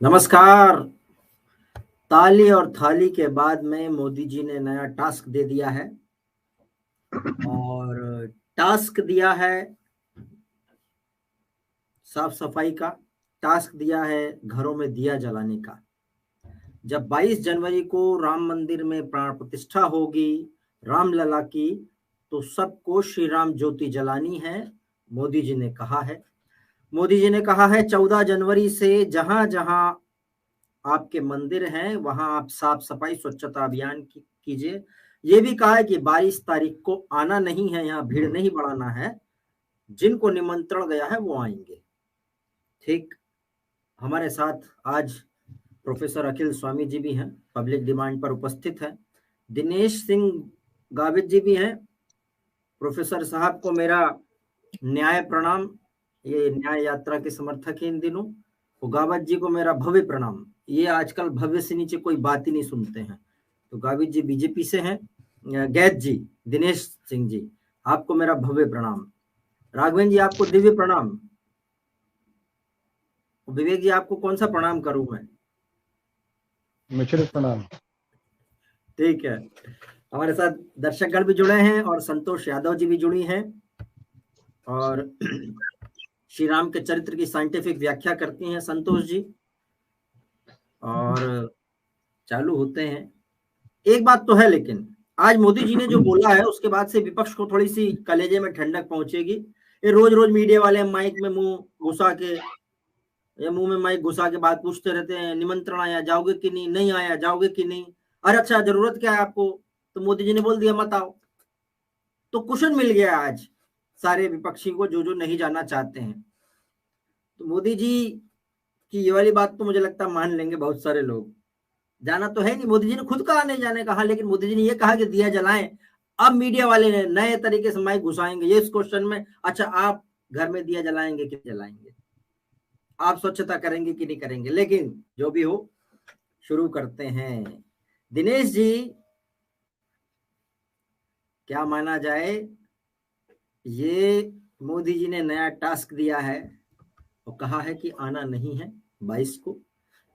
नमस्कार। ताली और थाली के बाद में मोदी जी ने नया टास्क दे दिया है और टास्क दिया है साफ सफाई का, टास्क दिया है घरों में दिया जलाने का। जब 22 जनवरी को राम मंदिर में प्राण प्रतिष्ठा होगी रामलला की, तो सबको श्री राम ज्योति जलानी है, मोदी जी ने कहा है। मोदी जी ने कहा है 14 जनवरी से जहां जहां आपके मंदिर हैं वहां आप साफ सफाई स्वच्छता अभियान कीजिए। ये भी कहा है कि 22 तारीख को आना नहीं है, यहाँ भीड़ नहीं बढ़ाना है, जिनको निमंत्रण गया है वो आएंगे। ठीक, हमारे साथ आज प्रोफेसर अखिल स्वामी जी भी हैं, पब्लिक डिमांड पर उपस्थित हैं। दिनेश सिंह गावित जी भी हैं। प्रोफेसर साहब को मेरा न्याय प्रणाम, ये न्याय यात्रा के समर्थक हैं इन दिनों। गावत जी को मेरा भव्य प्रणाम, ये आजकल भव्य से नीचे कोई बात ही नहीं सुनते हैं। तो गावित जी बीजेपी से हैं। गैत जी, दिनेश सिंह जी, आपको मेरा भव्य प्रणाम। राघवेंद्र जी आपको दिव्य प्रणाम। विवेक जी आपको कौन सा प्रणाम करूं मैं? मिश्रित प्रणाम। ठीक है, हमारे साथ दर्शकगण भी जुड़े हैं और संतोष यादव जी भी जुड़ी हैं और श्री राम के चरित्र की साइंटिफिक व्याख्या करती हैं संतोष जी। और चालू होते हैं। एक बात तो है, लेकिन आज मोदी जी ने जो बोला है उसके बाद से विपक्ष को थोड़ी सी कलेजे में ठंडक पहुंचेगी। ये रोज रोज मीडिया वाले माइक में मुंह घुसा के या मुंह में माइक घुसा के बात पूछते रहते हैं, निमंत्रण आया जाओगे कि नहीं, नहीं आया जाओगे कि नहीं, अरे अच्छा जरूरत क्या है आपको, तो मोदी जी ने बोल दिया मत आओ। तो कुशन मिल गया आज सारे विपक्षी को जो जो नहीं जाना चाहते हैं। तो मोदी जी की ये वाली बात तो मुझे लगता है मान लेंगे बहुत सारे लोग। जाना तो है नहीं, मोदी जी ने खुद कहा नहीं जाने कहा, लेकिन मोदी जी ने ये कहा कि दिया जलाएं। अब मीडिया वाले ने नए तरीके से माइक घुसाएंगे ये इस क्वेश्चन में, अच्छा आप घर में दिया जलाएंगे कि जलाएंगे, आप स्वच्छता करेंगे कि नहीं करेंगे। लेकिन जो भी हो, शुरू करते हैं। दिनेश जी, क्या माना जाए, ये मोदी जी ने नया टास्क दिया है और कहा है कि आना नहीं है 22 को,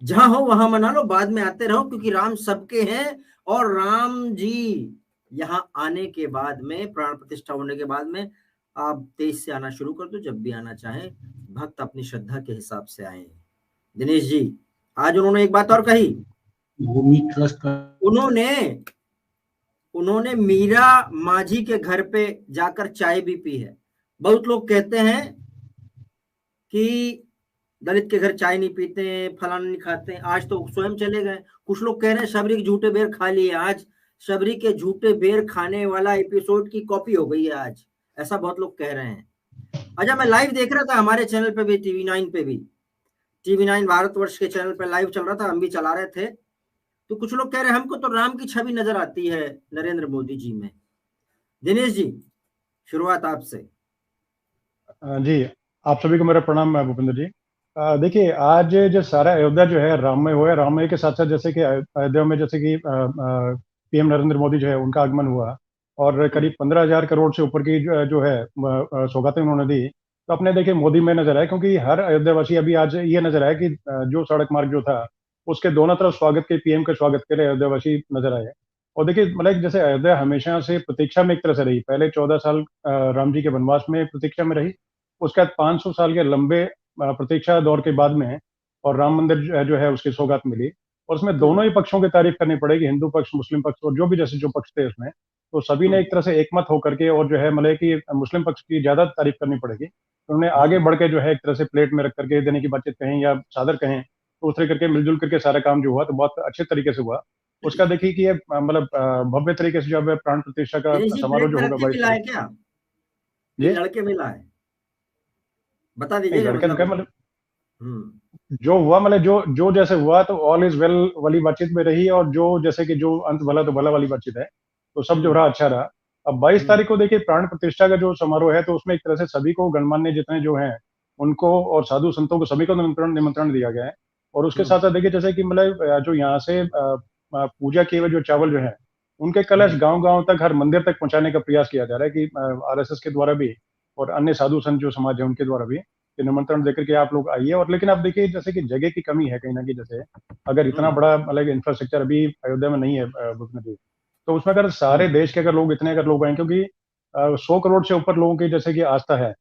जहां हो वहां मना लो, बाद में आते रहो, क्योंकि राम सबके हैं। और राम जी यहां आने के बाद में, प्राण प्रतिष्ठा होने के बाद में, आप 23 से आना शुरू कर दो, जब भी आना चाहे, भक्त अपनी श्रद्धा के हिसाब से आए। दिनेश जी, आज उन्होंने एक बात और कही, उन्होंने मीरा माझी के घर पे जाकर चाय भी पी है। बहुत लोग कहते हैं कि दलित के घर चाय नहीं पीते, फलाना नहीं खाते, आज तो स्वयं चले गए। कुछ लोग कह रहे हैं शबरी के झूठे बेर खा लिए, आज शबरी के झूठे बेर खाने वाला एपिसोड की कॉपी हो गई है आज, ऐसा बहुत लोग कह रहे हैं। अच्छा, मैं लाइव देख रहा था हमारे चैनल पे भी, TV9 पे भी, TV9 भारतवर्ष के चैनल पे लाइव चल रहा था, हम भी चला रहे थे। तो कुछ लोग कह रहे हैं हमको तो राम की छवि नजर आती है नरेंद्र मोदी जी में। दिनेश जी, शुरुआत आपसे। जी, आप सभी को मेरा प्रणाम भूपेंद्र जी। देखिए, आज जो सारा अयोध्या जो है राममय हुआ है, राममय के साथ साथ जैसे कि अयोध्या में जैसे कि पीएम नरेंद्र मोदी जो है उनका आगमन हुआ और करीब 15,000 करोड़ से ऊपर की जो है सौगातें उन्होंने दी। तो अपने देखिए मोदी में नजर आया, क्योंकि हर अयोध्यावासी अभी आज ये नजर आया कि जो सड़क मार्ग जो था उसके दोनों तरफ स्वागत के, पीएम के स्वागत के लिए अयोध्यावासी नजर आए। और देखिए, मतलब जैसे अयोध्या हमेशा से प्रतीक्षा में एक तरह से रही, पहले 14 साल राम जी के वनवास में प्रतीक्षा में रही, उसके बाद 500 साल के लंबे प्रतीक्षा दौर के बाद में और राम मंदिर जो है उसकी सौगात मिली। और उसमें दोनों ही पक्षों की तारीफ करनी पड़ेगी, हिंदू पक्ष, मुस्लिम पक्ष, और जो भी जैसे जो पक्ष थे उसमें, तो सभी ने एक तरह से एकमत होकर के, और जो है मतलब कि मुस्लिम पक्ष की ज्यादा तारीफ करनी पड़ेगी। तो उन्होंने आगे बढ़ के जो है एक तरह से प्लेट में रख करके देने की बातचीत कहें या सादर कहें, तो उस तरह करके मिलजुल करके सारा काम जो हुआ तो बहुत अच्छे तरीके से हुआ। उसका देखिए कि ये मतलब भव्य तरीके से जो है प्राण प्रतिष्ठा का दिनेश जी, समारोह प्लेट जो में रख होगा के 22 मिला है तारीख। क्या, ये जी लड़के मिला है, बता नहीं, दीजिएगा लड़के तो क्या मतलब। मतलब हम्म जो हुआ, मतलब जो जो जैसे हुआ तो ऑल इज वेल वाली बातचीत में रही, और जो जैसे कि जो अंत भला तो भला वाली बातचीत है, तो सब जो रहा अच्छा रहा। अब 22 तारीख को देखिए प्राण प्रतिष्ठा का जो समारोह है, तो उसमें एक तरह से सभी को, गणमान्य जितने जो हैं उनको और साधु संतों को सभी को निमंत्रण निमंत्रण दिया गया है। और उसके साथ साथ देखिए जैसे कि मतलब जो यहाँ से पूजा किए हुए जो चावल जो है उनके कलश गांव गांव तक, हर मंदिर तक पहुंचाने का प्रयास किया जा रहा है कि आरएसएस के द्वारा भी और अन्य साधु संत जो समाज है उनके द्वारा भी। कि निमंत्रण देकर के आप लोग आइए। और लेकिन आप देखिए जैसे कि जगह की कमी है कहीं ना कहीं, जैसे अगर इतना बड़ा मतलब इंफ्रास्ट्रक्चर अभी अयोध्या में नहीं है भूपेंद्र जी, तो उसमें अगर सारे देश के अगर लोग इतने अगर लोग आए, क्योंकि 100 करोड़ से ऊपर लोगों की जैसे कि आस्था है,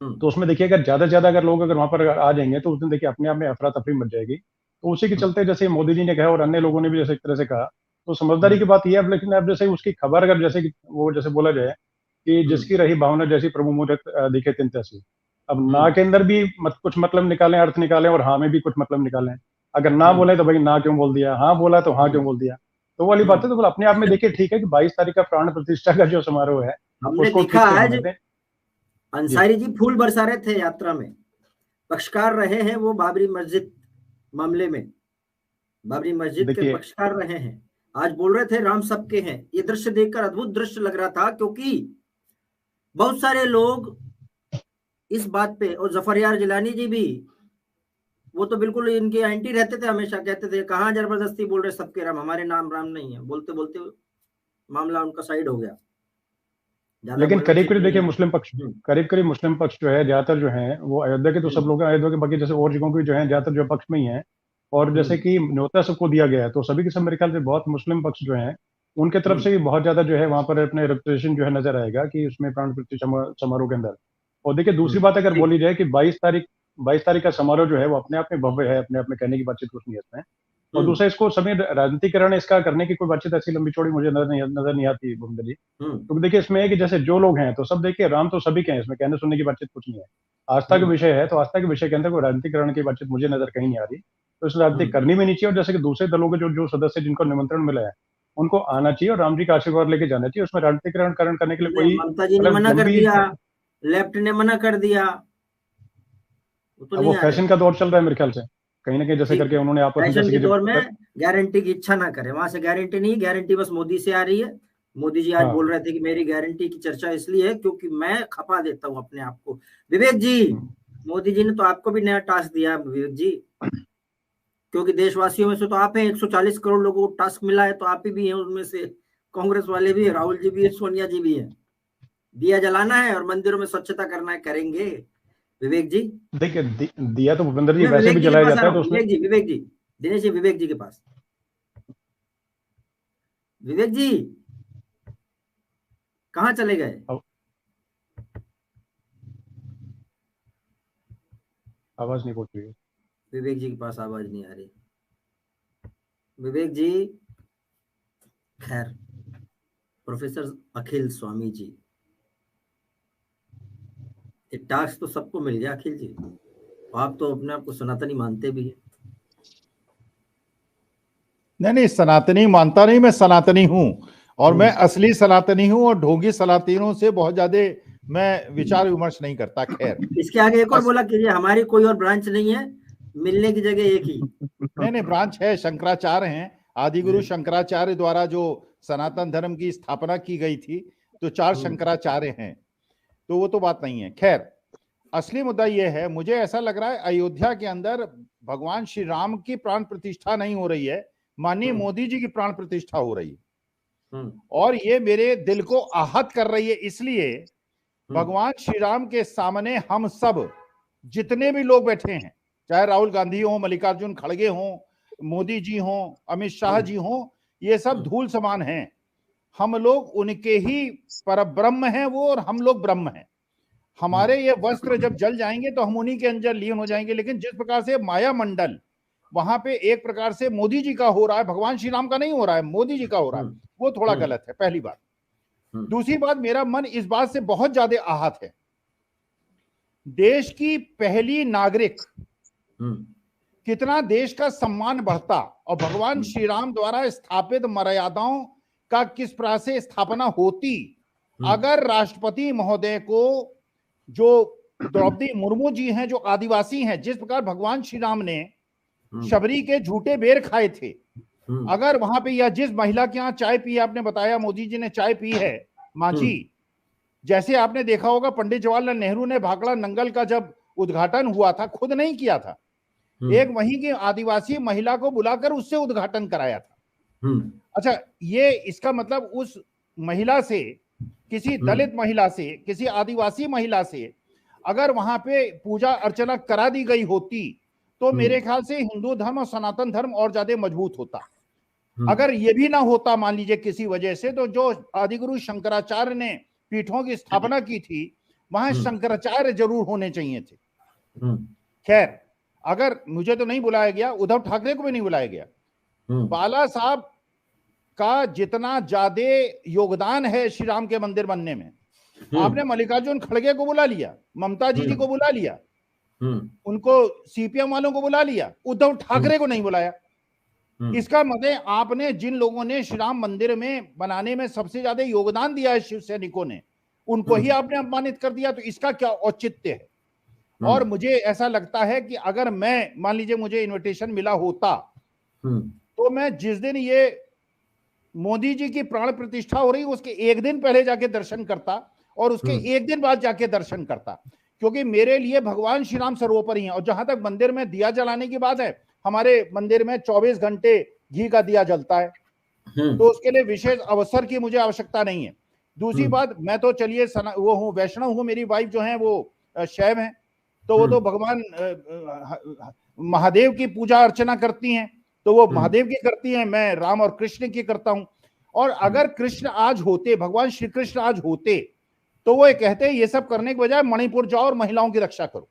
तो उसमें देखिए अगर ज्यादा से ज्यादा अगर लोग अगर वहां पर आ जाएंगे तो उसमें देखिए अपने आप में अफरा तफरी मच जाएगी। तो उसी के चलते जैसे मोदी जी ने कहा और अन्य लोगों ने भी जैसे एक तरह से कहा, तो समझदारी की बात यह है। लेकिन अब जैसे उसकी खबर अगर जैसे कि वो जैसे बोला जाए कि जिसकी रही भावना जैसी प्रभु मुहूर्त दिखे तिन तैसी। अब ना के अंदर भी कुछ मतलब निकालें, अर्थ निकालें, और हाँ में भी कुछ मतलब निकालें। अगर ना बोले तो भाई ना क्यों बोल दिया, हाँ बोला तो हाँ क्यों बोल दिया, तो वो वाली बात है। तो अपने आप में देखिए ठीक है कि 22 तारीख का प्राण प्रतिष्ठा का जो समारोह है हमने उसको देखा ठीक से है होने दें। अंसारी जी फूल बरसा रहे थे यात्रा में, पक्षकार रहे हैं वो बाबरी मस्जिद मामले में, बाबरी मस्जिद के देखिए पक्षकार रहे हैं। आज बोल रहे थे राम सबके हैं। ये दृश्य देखकर अद्भुत दृश्य लग रहा था, क्योंकि बहुत सारे लोग इस बात पे, और जफरयार जिलानी जी भी, वो तो बिल्कुल इनके एंटी रहते थे, हमेशा कहते थे कहाँ जबरदस्ती बोल रहे सबके राम, हमारे नाम राम नहीं है, बोलते बोलते मामला उनका साइड हो गया, ज्यादा लेकिन बोलना करीब उचित करीब नहीं देखिए है। मुस्लिम पक्ष, करीब करीब मुस्लिम पक्ष जो है ज्यादातर जो है वो अयोध्या के, तो सब लोग अयोध्या के, बाकी जैसे और जगहों के जो है ज्यादातर जो पक्ष में ही है। और जैसे कि न्योता सबको दिया गया है, तो सभी के सब मेरे ख्याल से बहुत मुस्लिम पक्ष जो है उनके तरफ से भी बहुत ज्यादा जो है वहां पर अपने रिप्रेजेंटेशन जो है नजर आएगा कि उसमें प्राण प्रतिष्ठा समारोह के अंदर। और देखिए दूसरी बात अगर बोली जाए कि 22 तारीख का समारोह जो है वो अपने आप में भव्य है, अपने आप में कहने की बातचीत कुछ नहीं है इसमें। और दूसरा, इसको सभी राजनीतिकरण इसका करने की कोई बातचीत ऐसी लंबी चौड़ी मुझे नजर नहीं आती भूपेंद्र जी। तो देखिए इसमें है कि जैसे जो लोग हैं तो सब देखिए राम तो सभी के हैं, इसमें कहने सुनने की बातचीत कुछ नहीं है। आस्था का विषय है, तो आस्था के विषय के अंदर कोई राजनीतिकरण की बातचीत मुझे नजर कहीं नहीं आ रही। तो इस राजनीति करनी भी नहीं चाहिए। और जैसे कि दूसरे दलों के जो जो सदस्य जिनको निमंत्रण मिला है उनको आना चाहिए और राम जी का आशीर्वाद लेके जाना चाहिए। उसमें राजनीतिकरण करने के लिए कोई ममता जी ने मतलब मना कर लंबी, दिया, लेफ्ट ने मना कर दिया, वो तो अब वो नहीं आ रहे। फैशन का दौर चल रहा है मेरे ख्याल से, कहीं ना कहीं जैसे ठीक करके है, उन्होंने आपस में फैशन जैसे के कि दौर जब में गारंटी की इच्छा ना करें, वहां से गारंटी नहीं, गारंटी बस मोदी से आ रही है। मोदी जी आज बोल हाँ रहे थे कि मेरी गारंटी की चर्चा इसलिए है क्योंकि मैं खपा देता हूं अपने आप को। विवेक जी, मोदी जी ने तो आपको भी नया टास्क दिया विवेक जी, क्योंकि देशवासियों में से तो आप हैं, 140 करोड़ लोगों को टास्क मिला है, तो आप ही भी हैं उनमें से, कांग्रेस वाले भी है, राहुल जी भी है, सोनिया जी भी है। दिया जलाना है और मंदिरों में स्वच्छता करना है, करेंगे विवेक जी। देखिए दिया तो भूपेंद्र जी मैं वैसे विवेक भी जी के जलाया पास आ जाता रहा है, तो हूँ, उसमें विवेक जी, दिनेश जी, विवेक जी के पास। विवेक जी कहाँ चले गए? आवाज नहीं पहुंच रही है। विवेक जी के पास आवाज नहीं आ रही। विवेक जी, खैर, प्रोफेसर अखिल स्वामी जी, ये टास्क तो सबको मिल गया अखिल जी, आप तो अपने आप को सनातनी मानते भी हैं। नहीं नहीं, सनातनी मानता नहीं, मैं सनातनी हूं, और मैं असली सनातनी हूं, और ढोंगी सनातनियों से बहुत ज्यादा मैं विचार विमर्श नहीं करता। खैर, इसके आगे एक और बोला कि ये हमारी कोई और ब्रांच नहीं है, मिलने की जगह एक ही। नहीं, ब्रांच है, शंकराचार्य हैं, आदिगुरु शंकराचार्य द्वारा जो सनातन धर्म की स्थापना की गई थी, तो 4 शंकराचार्य हैं, तो वो तो बात नहीं है। खैर, असली मुद्दा यह है, मुझे ऐसा लग रहा है अयोध्या के अंदर भगवान श्री राम की प्राण प्रतिष्ठा नहीं हो रही है, माननीय मोदी जी की प्राण प्रतिष्ठा हो रही है। और ये मेरे दिल को आहत कर रही है, इसलिए भगवान श्री राम के सामने हम सब जितने भी लोग बैठे हैं, चाहे राहुल गांधी हो, मल्लिकार्जुन खड़गे हो, मोदी जी हो, अमित शाह जी हो, ये सब धूल समान हैं। हम लोग उनके ही परब्रह्म हैं वो, और हम लोग ब्रह्म हैं। हमारे ये वस्त्र जब जल जाएंगे तो हम उन्हीं के अंदर लीन हो जाएंगे। लेकिन जिस प्रकार से माया मंडल वहां पे एक प्रकार से मोदी जी का हो रहा है, भगवान श्री राम का नहीं हो रहा है, मोदी जी का हो रहा है, वो थोड़ा गलत है, पहली बात। दूसरी बात, मेरा मन इस बात से बहुत ज्यादा आहत है, देश की पहली नागरिक, कितना देश का सम्मान बढ़ता, और भगवान श्री राम द्वारा स्थापित मर्यादाओं का किस प्रकार से स्थापना होती अगर राष्ट्रपति महोदय को, जो द्रौपदी मुर्मू जी हैं, जो आदिवासी हैं, जिस प्रकार भगवान श्री राम ने शबरी के झूठे बेर खाए थे, अगर वहां पे, या जिस महिला के यहाँ चाय पी, आपने बताया मोदी जी ने चाय पी है, मांझी, जैसे आपने देखा होगा पंडित जवाहरलाल नेहरू ने भाखड़ा नंगल का जब उद्घाटन हुआ था, खुद नहीं किया था, एक वहीं की आदिवासी महिला को बुलाकर उससे उद्घाटन कराया था। अच्छा, ये इसका मतलब उस महिला से, किसी दलित महिला से, किसी आदिवासी महिला से अगर वहां पे पूजा अर्चना करा दी गई होती तो मेरे ख्याल से हिंदू धर्म और सनातन धर्म और ज्यादा मजबूत होता। अगर ये भी ना होता मान लीजिए किसी वजह से, तो जो आदिगुरु शंकराचार्य ने पीठों की स्थापना की थी वहां शंकराचार्य जरूर होने चाहिए थे। खैर, अगर मुझे तो नहीं बुलाया गया, उद्धव ठाकरे को भी नहीं बुलाया गया। बाला साहब का जितना ज्यादा योगदान है श्री राम के मंदिर बनने में, आपने मल्लिकार्जुन खड़गे को बुला लिया, ममता जी को बुला लिया, उनको सीपीएम वालों को बुला लिया, उद्धव ठाकरे को नहीं बुलाया। इसका मतलब आपने जिन लोगों ने श्री राम मंदिर में बनाने में सबसे ज्यादा योगदान दिया है शिव सैनिकों ने, उनको ही आपने अपमानित कर दिया। तो इसका क्या औचित्य है? और मुझे ऐसा लगता है कि अगर मैं मान लीजिए मुझे इनविटेशन मिला होता तो मैं जिस दिन ये मोदी जी की प्राण प्रतिष्ठा हो रही उसके एक दिन पहले जाके दर्शन करता और उसके एक दिन बाद जाके दर्शन करता, क्योंकि मेरे लिए भगवान श्री राम सर्वोपरि हैं। और जहां तक मंदिर में दिया जलाने की बात है, हमारे मंदिर में 24 घंटे घी का दिया जलता है, तो उसके लिए विशेष अवसर की मुझे आवश्यकता नहीं है। दूसरी बात, मैं तो चलिए वो हूँ, वैष्णव हूँ, मेरी वाइफ जो है वो शैव है, तो वो तो भगवान महादेव की पूजा अर्चना करती हैं, तो वो महादेव की करती हैं, मैं राम और कृष्ण की करता हूं। और अगर कृष्ण आज होते, भगवान श्री कृष्ण आज होते, तो वो ये कहते हैं ये सब करने के बजाय मणिपुर जाओ और महिलाओं की रक्षा करो।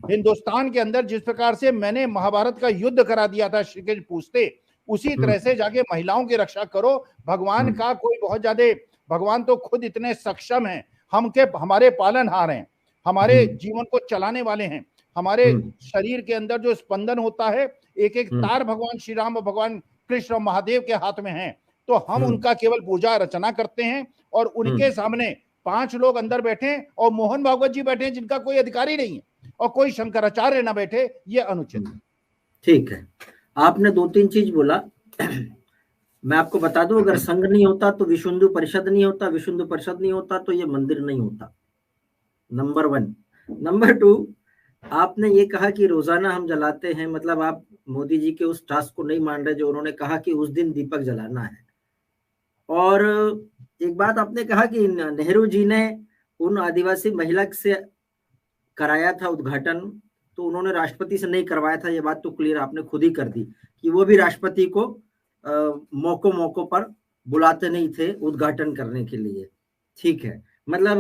हिंदुस्तान के अंदर जिस प्रकार से मैंने महाभारत का युद्ध करा दिया था श्री कृष्ण पूछते, उसी तरह से जाके महिलाओं की रक्षा करो। भगवान का कोई बहुत ज्यादा, भगवान तो खुद इतने सक्षम हैं, हमारे पालनहार हैं, हमारे जीवन को चलाने वाले हैं। हमारे शरीर के अंदर जो स्पंदन होता है, एक एक तार भगवान श्री राम और भगवान कृष्ण और महादेव के हाथ में है। तो हम उनका केवल पूजा अर्चना करते हैं और उनके सामने 5 लोग अंदर बैठे और मोहन भागवत जी बैठे जिनका कोई अधिकार ही नहीं है, और कोई शंकराचार्य ना बैठे, ये अनुचित है। ठीक है, आपने 2-3 चीज बोला। मैं आपको बता दूं, अगर संघ नहीं होता तो विश्व हिंदू परिषद नहीं होता, विश्व हिंदू परिषद नहीं होता तो ये मंदिर नहीं होता, नंबर 1। नंबर 2, आपने ये कहा कि रोजाना हम जलाते हैं, मतलब आप मोदी जी के उस टास्क को नहीं मान रहे जो उन्होंने कहा कि उस दिन दीपक जलाना है। और एक बात आपने कहा कि नेहरू जी ने उन आदिवासी महिला से कराया था उद्घाटन, तो उन्होंने राष्ट्रपति से नहीं करवाया था। ये बात तो क्लियर आपने खुद ही कर दी कि वो भी राष्ट्रपति को मौकों पर बुलाते नहीं थे उद्घाटन करने के लिए। ठीक है, मतलब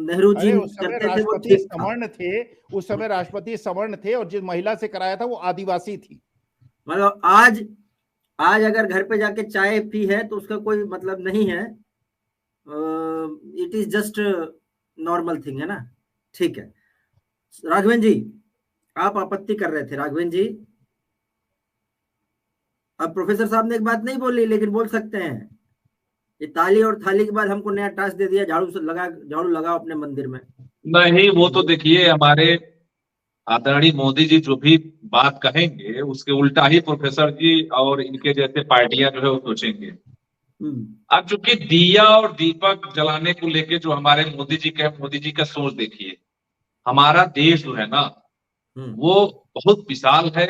नेहरू जी करते थे, वो ठीक सवर्ण थे, उस समय राष्ट्रपति सवर्ण थे, और जिस महिला से कराया था वो आदिवासी थी। मतलब आज अगर घर पे जाके चाय पी है तो उसका कोई मतलब नहीं है, it is just normal thing, है ना। ठीक है, राघवेंद्र जी आप आपत्ति कर रहे थे। राघवेंद्र जी, अब प्रोफेसर साहब ने एक बात नहीं बोली, लेकिन बोल सकते हैं। ये ताली और थाली के बाद हमको नया टास्क दे दिया, झाड़ू लगाओ अपने मंदिर में। नहीं, वो तो देखिए हमारे आदरणीय मोदी जी जो भी बात कहेंगे उसके उल्टा ही प्रोफेसर जी और इनके जैसे पार्टियां जो है वो सोचेंगे। अब चूंकि दिया और दीपक जलाने को लेके जो हमारे मोदी जी का सोच देखिए। हमारा देश जो है ना वो बहुत विशाल है,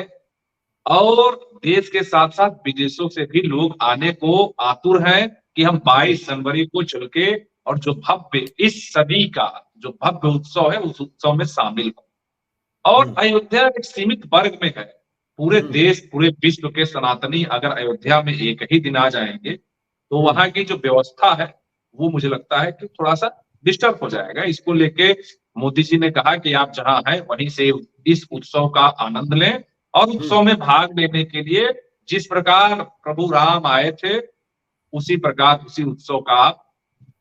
और देश के साथ साथ विदेशों से भी लोग आने को आतुर हैं कि हम 22 जनवरी को चल के और जो भव्य इस सदी का जो भव्य उत्सव है उस उत्सव में शामिल हो। और अयोध्या एक सीमित वर्ग में है, पूरे देश पूरे विश्व के सनातनी अगर अयोध्या में एक ही दिन आ जाएंगे तो वहां की जो व्यवस्था है वो मुझे लगता है कि थोड़ा सा डिस्टर्ब हो जाएगा। इसको लेके मोदी जी ने कहा कि आप जहां हैं वहीं से इस उत्सव का आनंद लें, और उत्सव में भाग लेने के लिए जिस प्रकार प्रभु राम आए थे उसी प्रकार उसी उत्सव का आप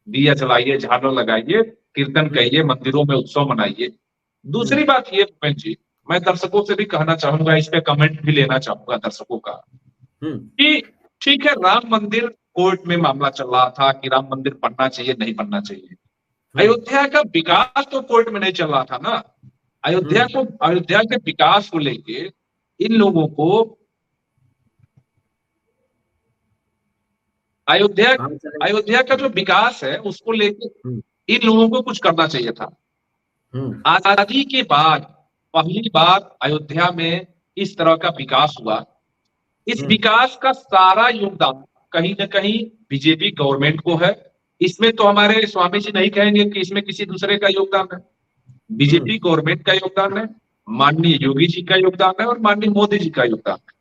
दिया जलाइए, झालर लगाइए, कीर्तन कहिए, मंदिरों में उत्सव मनाइए। दूसरी बात ये भूपेन जी, मैं दर्शकों से भी कहना चाहूंगा, इस पे कमेंट भी लेना चाहूंगा दर्शकों का, कि ठीक है राम मंदिर कोर्ट में मामला चल रहा था कि राम मंदिर बनना चाहिए नहीं बनना चाहिए। अयोध्या का विकास तो कोर्ट में नहीं चल रहा था ना। अयोध्या के विकास को लेके इन लोगों को अयोध्या का जो विकास है उसको लेके इन लोगों को कुछ करना चाहिए था। आजादी के बाद पहली बार अयोध्या में इस तरह का विकास हुआ। इस विकास का सारा योगदान कहीं ना कहीं बीजेपी गवर्नमेंट को है। इसमें तो हमारे स्वामी जी नहीं कहेंगे कि इसमें किसी दूसरे का योगदान है। बीजेपी गवर्नमेंट का योगदान है, माननीय योगी जी का योगदान है और माननीय मोदी जी का योगदान है।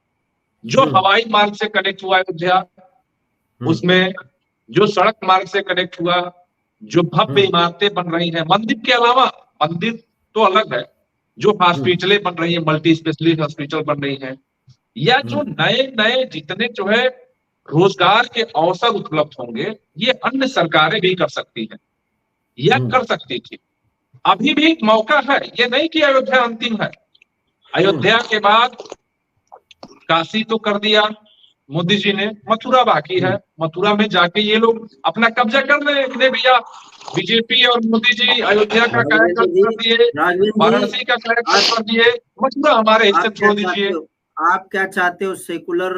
जो हवाई मार्ग से कनेक्ट हुआ अयोध्या, उसमें जो सड़क मार्ग से कनेक्ट हुआ, जो भव्य इमारतें बन रही हैं, मंदिर के अलावा, मंदिर तो अलग है, जो हॉस्पिटलें बन रही है, मल्टी स्पेशलिस्ट हॉस्पिटल बन रही है, या जो नए नए जितने जो है रोजगार के अवसर उपलब्ध होंगे, ये अन्य सरकारें भी कर सकती हैं या कर सकती थी। अभी भी मौका है, ये नहीं कि अयोध्या अंतिम है। अयोध्या के बाद काशी तो कर दिया मोदी जी ने, मथुरा बाकी है। मथुरा में जाके ये लोग अपना कब्जा कर रहे हैं भैया। बीजेपी और मोदी जी अयोध्या का कायाकल्प कर दिए, वाराणसी का कायाकल्प कर दिए, मथुरा हमारे हिस्से छोड़ दीजिए। आप क्या चाहते हो, सेकुलर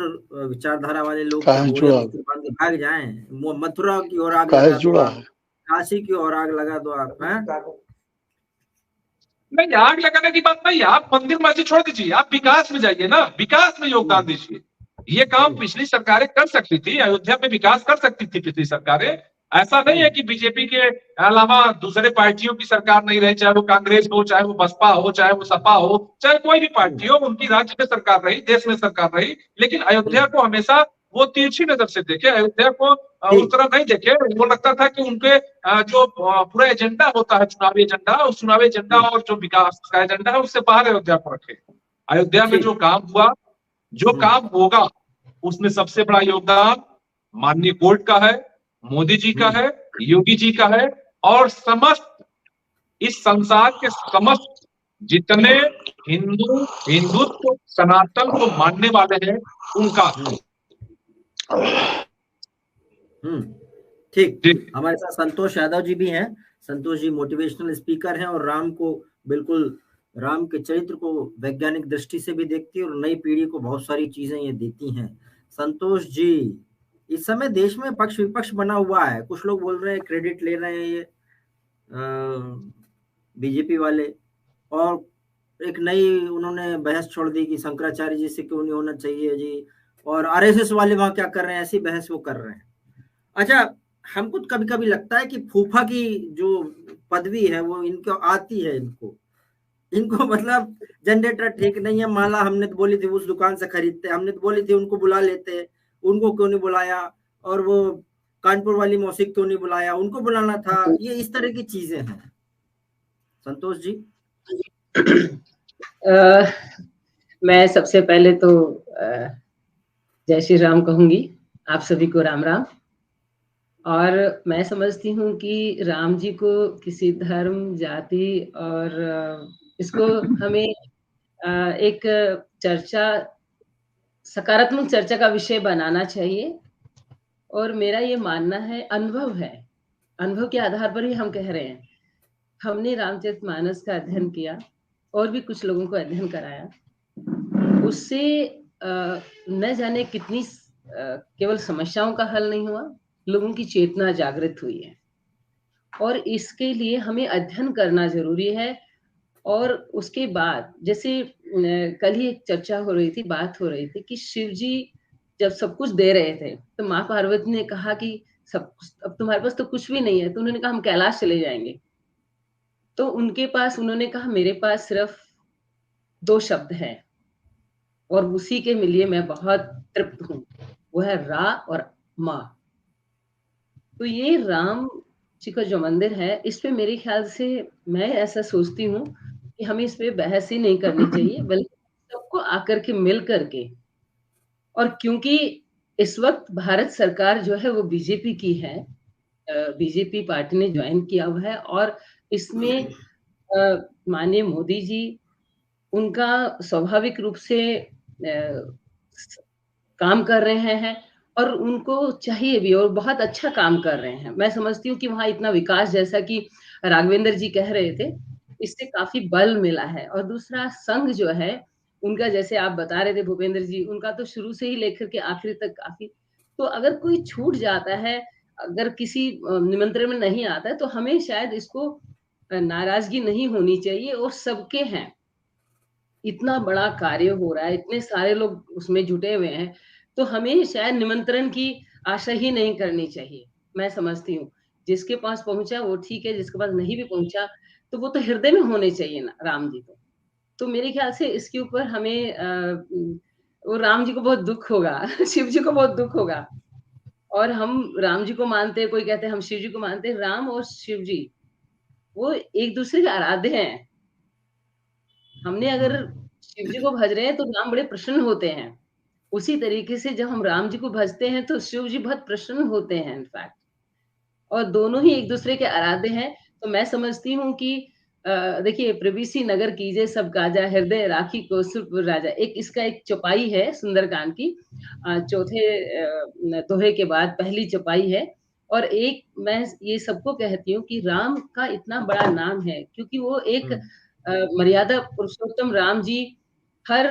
विचारधारा वाले लोग भाग जाएं, मथुरा की ओर आग लगा दो, काशी की ओर आग लगा दो आप? नहीं, आग लगाने की बात नहीं, आप मंदिर मस्जिद छोड़ दीजिए, आप विकास में जाइए ना, विकास में योगदान दीजिए। ये काम पिछली सरकारें कर सकती थी, अयोध्या में विकास कर सकती थी पिछली सरकारें। ऐसा नहीं है कि बीजेपी के अलावा दूसरे पार्टियों की सरकार नहीं रही, चाहे वो कांग्रेस हो, चाहे वो बसपा हो, चाहे वो सपा हो, चाहे कोई भी पार्टी हो, उनकी राज्य में सरकार रही, देश में सरकार रही, लेकिन अयोध्या को हमेशा वो तिरछी नजर से देखे, अयोध्या को उस तरह नहीं देखे। वो लगता था कि उनके जो पूरा एजेंडा होता है, चुनावी एजेंडा, उस चुनावी एजेंडा और जो विकास का एजेंडा है, उससे बाहर अयोध्या को रखे। अयोध्या में जो काम हुआ, जो काम होगा, उसमें सबसे बड़ा योगदान माननीय कोर्ट का है, मोदी जी का है, योगी जी का है, और समस्त इस संसार के समस्त जितने हिंदुत्व सनातन को मानने वाले हैं उनका। ठीक, हमारे साथ संतोष यादव जी भी हैं। संतोष जी मोटिवेशनल स्पीकर हैं और राम को बिल्कुल, राम के चरित्र को वैज्ञानिक दृष्टि से भी देखती है और नई पीढ़ी को बहुत सारी चीजें ये देती हैं। संतोष जी, इस समय देश में पक्ष विपक्ष बना हुआ है, कुछ लोग बोल रहे हैं, क्रेडिट ले रहे हैं ये बीजेपी वाले, और एक नई उन्होंने बहस छोड़ दी कि शंकराचार्य जी से क्यों नहीं होना चाहिए जी, और आरएसएस वाले वहां क्या कर रहे हैं, ऐसी बहस वो कर रहे हैं। अच्छा, हमको कभी कभी लगता है कि फूफा की जो पदवी है वो इनको आती है, इनको मतलब जनरेटर ठीक नहीं है, माला हमने तो बोली थी उस दुकान से खरीदते, हमने तो बोली थी उनको बुला लेते, उनको क्यों नहीं बुलाया, और वो कानपुर वाली मौसी क्यों नहीं बुलाया, उनको बुलाना था। ये इस तरह की चीजें हैं। संतोष जी, मैं सबसे पहले तो जय श्री राम कहूंगी, आप सभी को राम राम। और मैं समझती हूँ कि राम जी को किसी धर्म, जाति और इसको हमें एक चर्चा, सकारात्मक चर्चा का विषय बनाना चाहिए। और मेरा ये मानना है, अनुभव है, अनुभव के आधार पर ही हम कह रहे हैं। हमने रामचरितमानस का अध्ययन किया और भी कुछ लोगों को अध्ययन कराया, उससे न जाने कितनी केवल समस्याओं का हल नहीं हुआ, लोगों की चेतना जागृत हुई है। और इसके लिए हमें अध्ययन करना जरूरी है। और उसके बाद, जैसे कल ही एक चर्चा हो रही थी, बात हो रही थी कि शिव जी जब सब कुछ दे रहे थे तो माँ पार्वती ने कहा कि सब कुछ, अब तुम्हारे पास तो कुछ भी नहीं है। तो उन्होंने कहा हम कैलाश चले जाएंगे। तो उनके पास, उन्होंने कहा मेरे पास सिर्फ 2 शब्द हैं और उसी के लिए मैं बहुत तृप्त हूँ, वो है रा और माँ। तो ये राम जी का जो मंदिर है, इस पे मेरे ख्याल से, मैं ऐसा सोचती हूँ कि हमें इस पे बहस ही नहीं करनी चाहिए, बल्कि सबको आकर के मिल करके, और क्योंकि इस वक्त भारत सरकार जो है वो बीजेपी की है, बीजेपी पार्टी ने ज्वाइन किया हुआ है, और इसमें माननीय मोदी जी, उनका स्वाभाविक रूप से काम कर रहे हैं और उनको चाहिए भी, और बहुत अच्छा काम कर रहे हैं। मैं समझती हूँ कि वहाँ इतना विकास, जैसा कि राघवेंद्र जी कह रहे थे, इससे काफी बल मिला है। और दूसरा, संघ जो है उनका, जैसे आप बता रहे थे भूपेंद्र जी, उनका तो शुरू से ही लेकर के आखिरी तक काफी, तो अगर कोई छूट जाता है, अगर किसी निमंत्रण में नहीं आता है, तो हमें शायद इसको नाराजगी नहीं होनी चाहिए। और सबके हैं, इतना बड़ा कार्य हो रहा है, इतने सारे लोग उसमें जुटे हुए हैं, तो हमें शायद निमंत्रण की आशा ही नहीं करनी चाहिए। मैं समझती हूँ जिसके पास पहुंचा वो ठीक है, जिसके पास नहीं भी पहुंचा तो वो तो हृदय में होने चाहिए ना राम जी तो मेरे ख्याल से इसके ऊपर हमें वो राम जी को बहुत दुख होगा शिव जी को बहुत दुख होगा। और हम राम जी को मानते हैं, कोई कहते हैं हम शिव जी को मानते हैं। राम और शिव जी वो एक दूसरे के आराध्य हैं। हमने अगर शिव जी को भज रहे हैं तो राम बड़े प्रसन्न होते हैं। उसी तरीके से जब हम राम जी को भजते हैं तो शिव जी बहुत प्रसन्न होते हैं इनफैक्ट। और दोनों ही एक दूसरे के आराध्य हैं। तो मैं समझती हूँ कि देखिए, प्रवीसी नगर कीजे सब काजा, हृदय राखी कौस्तुभ राजा, एक इसका एक चौपाई है सुंदरकांड की, चौथे दोहे के बाद पहली चौपाई है। और एक मैं ये सबको कहती हूँ कि राम का इतना बड़ा नाम है क्योंकि वो एक मर्यादा पुरुषोत्तम राम जी हर,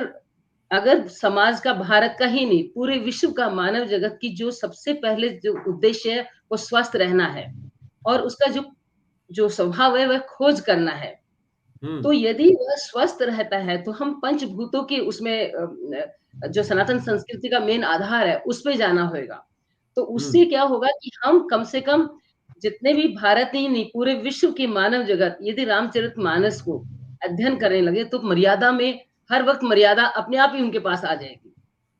अगर समाज का, भारत का ही नहीं, पूरे विश्व का, मानव जगत की जो सबसे पहले जो उद्देश्य है वो स्वस्थ रहना है और उसका जो स्वभाव है वह खोज करना है। तो यदि वह स्वस्थ रहता है तो हम पंचभूतों के उसमें जो सनातन संस्कृति का मेन आधार है उस पे जाना होगा। तो उससे क्या होगा कि हम कम से कम जितने भी भारत ही नहीं पूरे विश्व के मानव जगत यदि रामचरितमानस को अध्ययन करने लगे तो मर्यादा में हर वक्त मर्यादा अपने आप ही उनके पास आ जाएगी।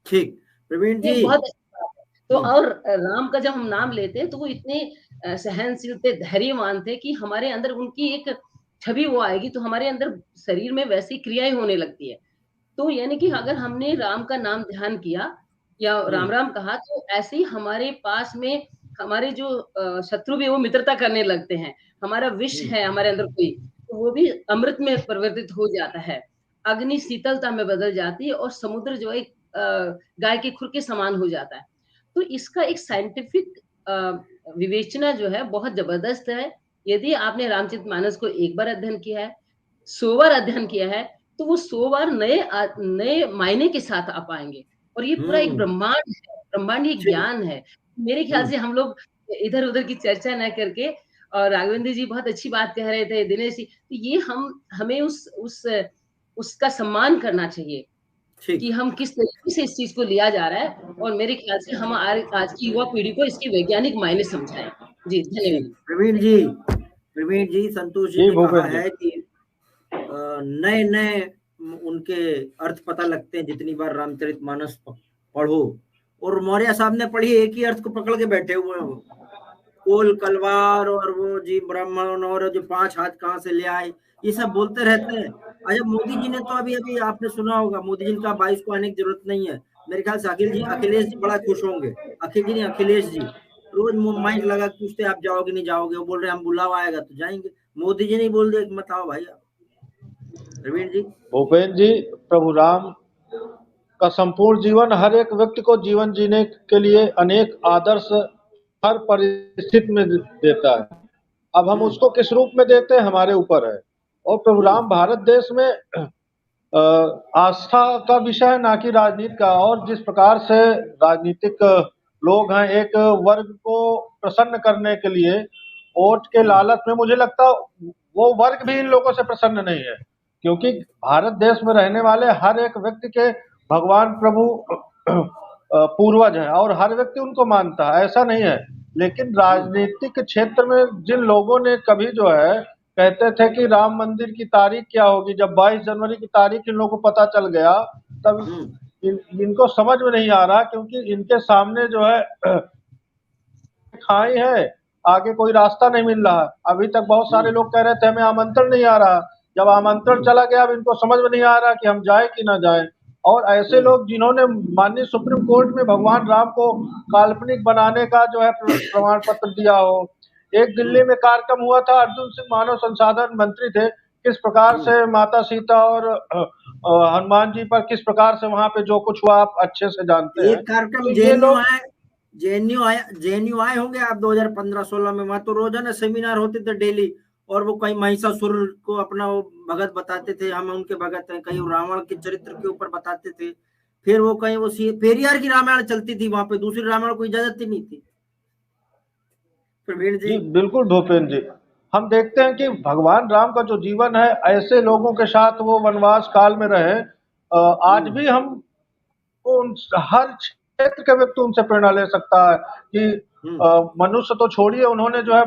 ठीक प्रवीण जी, बहुत अच्छी बात है। तो और राम का जब हम नाम लेते हैं तो वो इतने सहनशील थे, धैर्यवान थे कि हमारे अंदर उनकी एक छवि वो आएगी तो हमारे अंदर शरीर में वैसी क्रियाएं होने लगती है। तो यानी कि अगर हमने राम का नाम ध्यान किया या राम राम कहा तो ऐसे ही हमारे पास में हमारे जो शत्रु भी वो मित्रता करने लगते हैं। हमारा विष है हमारे अंदर कोई तो वो भी अमृत में परिवर्तित हो जाता है। अग्नि शीतलता में बदल जाती है और समुद्र जो एक गाय के खुर के समान हो जाता है। तो इसका एक साइंटिफिक विवेचना जो है बहुत जबरदस्त है। यदि आपने रामचरितमानस को एक बार अध्ययन किया है, 100 बार अध्ययन किया है, तो वो 100 बार नए मायने के साथ आ पाएंगे। और ये पूरा एक ब्रह्मांड है, ब्रह्मांडीय ज्ञान है। मेरे ख्याल से हम लोग इधर उधर की चर्चा न करके, और राघवेंद्र जी बहुत अच्छी बात कह रहे थे, दिनेश जी, तो ये हमें उसका सम्मान करना चाहिए कि हम किस तरीके से इस चीज को लिया जा रहा है। और मेरे ख्याल से हम आज की युवा पीढ़ी को इसके वैज्ञानिक मायने समझाएं। जी धन्यवाद। प्रवीण जी, संतोष जी ने कहा है कि नए नए उनके अर्थ पता लगते हैं जितनी बार रामचरितमानस पढ़ो। और मौर्य साहब ने पढ़ी, एक ही अर्थ को पकड़ के बैठे हुए हैं, कोल कलवार और वो जी ब्राह्मण और जो 5 हाथ कहाँ से ले आए, ये सब बोलते रहते हैं। अच्छा, मोदी जी ने तो अभी आपने सुना होगा, मोदी जी का 22 को आने की जरूरत नहीं है। मेरे ख्याल से अखिलेश जी बड़ा खुश होंगे। अखिलेश जी रोज माइक लगा पूछते आप जाओगे नहीं जाओगे, वो बोल रहे हम बुलावा आएगा तो जाएंगे। मोदी जी नहीं बोल दिया मत आओ भाई। प्रवीण जी। भूपेन जी, प्रभु राम का संपूर्ण जीवन हर एक व्यक्ति को जीवन जीने के लिए अनेक आदर्श हर परिस्थिति में देता है। अब हम उसको किस रूप में देते हैं हमारे ऊपर है। और प्रभु राम भारत देश में आस्था का विषय है, ना कि राजनीति का। और जिस प्रकार से राजनीतिक लोग हैं, एक वर्ग को प्रसन्न करने के लिए वोट के लालच में, मुझे लगता वो वर्ग भी इन लोगों से प्रसन्न नहीं है, क्योंकि भारत देश में रहने वाले हर एक व्यक्ति के भगवान प्रभु पूर्वज हैं और हर व्यक्ति उनको मानता है, ऐसा नहीं है। लेकिन राजनीतिक क्षेत्र में जिन लोगों ने कभी जो है कहते थे कि राम मंदिर की तारीख क्या होगी, जब 22 जनवरी की तारीख इन लोगों को पता चल गया तब इनको समझ में नहीं आ रहा, क्योंकि इनके सामने जो है खाई है, आगे कोई रास्ता नहीं मिल रहा। अभी तक बहुत सारे लोग कह रहे थे हमें आमंत्रण नहीं आ रहा, जब आमंत्रण चला गया अब इनको समझ में नहीं आ रहा कि हम जाए कि ना जाए। और ऐसे लोग जिन्होंने माननीय सुप्रीम कोर्ट में भगवान राम को काल्पनिक बनाने का जो है प्रमाण पत्र दिया हो। एक दिल्ली में कार्यक्रम हुआ था, अर्जुन सिंह मानव संसाधन मंत्री थे, किस प्रकार से माता सीता और हनुमान जी पर किस प्रकार से वहां पे जो कुछ हुआ आप अच्छे से जानते हैं। एक कार्यक्रम जेएनयू आए होंगे आप 2015-16 में, वहां तो रोजाना सेमिनार होते थे डेली, और वो कहीं महिषासुर को अपना वो भगत बताते थे, हम उनके भगत हैं, कहीं रावण के चरित्र के ऊपर बताते थे, फिर वो कहीं वो पेरियार की रामायण चलती थी वहां पे, दूसरी रामायण को इजाजत ही नहीं थी। प्रवीण जी। बिल्कुल भूपेन जी, हम देखते हैं कि भगवान राम का जो जीवन है, ऐसे लोगों के साथ वो वनवास काल में रहे, आज भी हम हर क्षेत्र के व्यक्ति उनसे प्रेरणा ले सकता है कि मनुष्य तो छोड़िए, उन्होंने जो है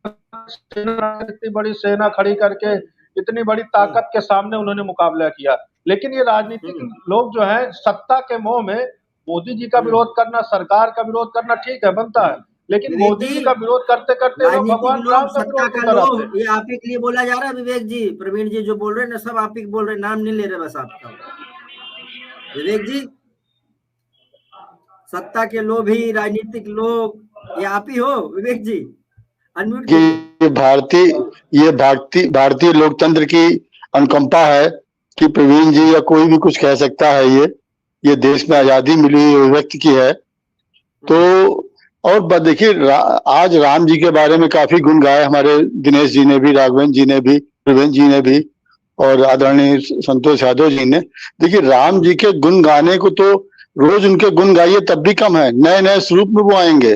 इतनी बड़ी सेना खड़ी करके इतनी बड़ी ताकत के सामने उन्होंने मुकाबला किया। लेकिन ये राजनीतिक लोग जो है सत्ता के मोह में मोदी जी का विरोध करना, सरकार का विरोध करना ठीक है, बनता है, लेकिन मोदी जी का विरोध करते करते लोग भगवान राम का विरोध कर रहे हैं। ये आप ही के लिए बोला जा रहा है विवेक जी, प्रवीण जी जो बोल रहे हैं ना, सब आप ही बोल रहे हैं, नाम नहीं ले रहे बस आपका। विवेक जी, सत्ता के लोभी राजनीतिक लोग ये आप ही हो विवेक जी? अनम्यूट ये भारतीय लोकतंत्र की अनुकंपा है कि प्रवीण जी या कोई भी कुछ कह सकता है। ये देश में आजादी मिली व्यक्ति की है। तो और देखिए आज राम जी के बारे में काफी गुण गाए हमारे दिनेश जी ने भी, राघवेंद्र जी ने भी, प्रवीण जी ने भी और आदरणीय संतोष यादव जी ने। देखिए राम जी के गुण गाने को तो रोज उनके गुण गाइए तब भी कम है, नए नए स्वरूप में वो आएंगे।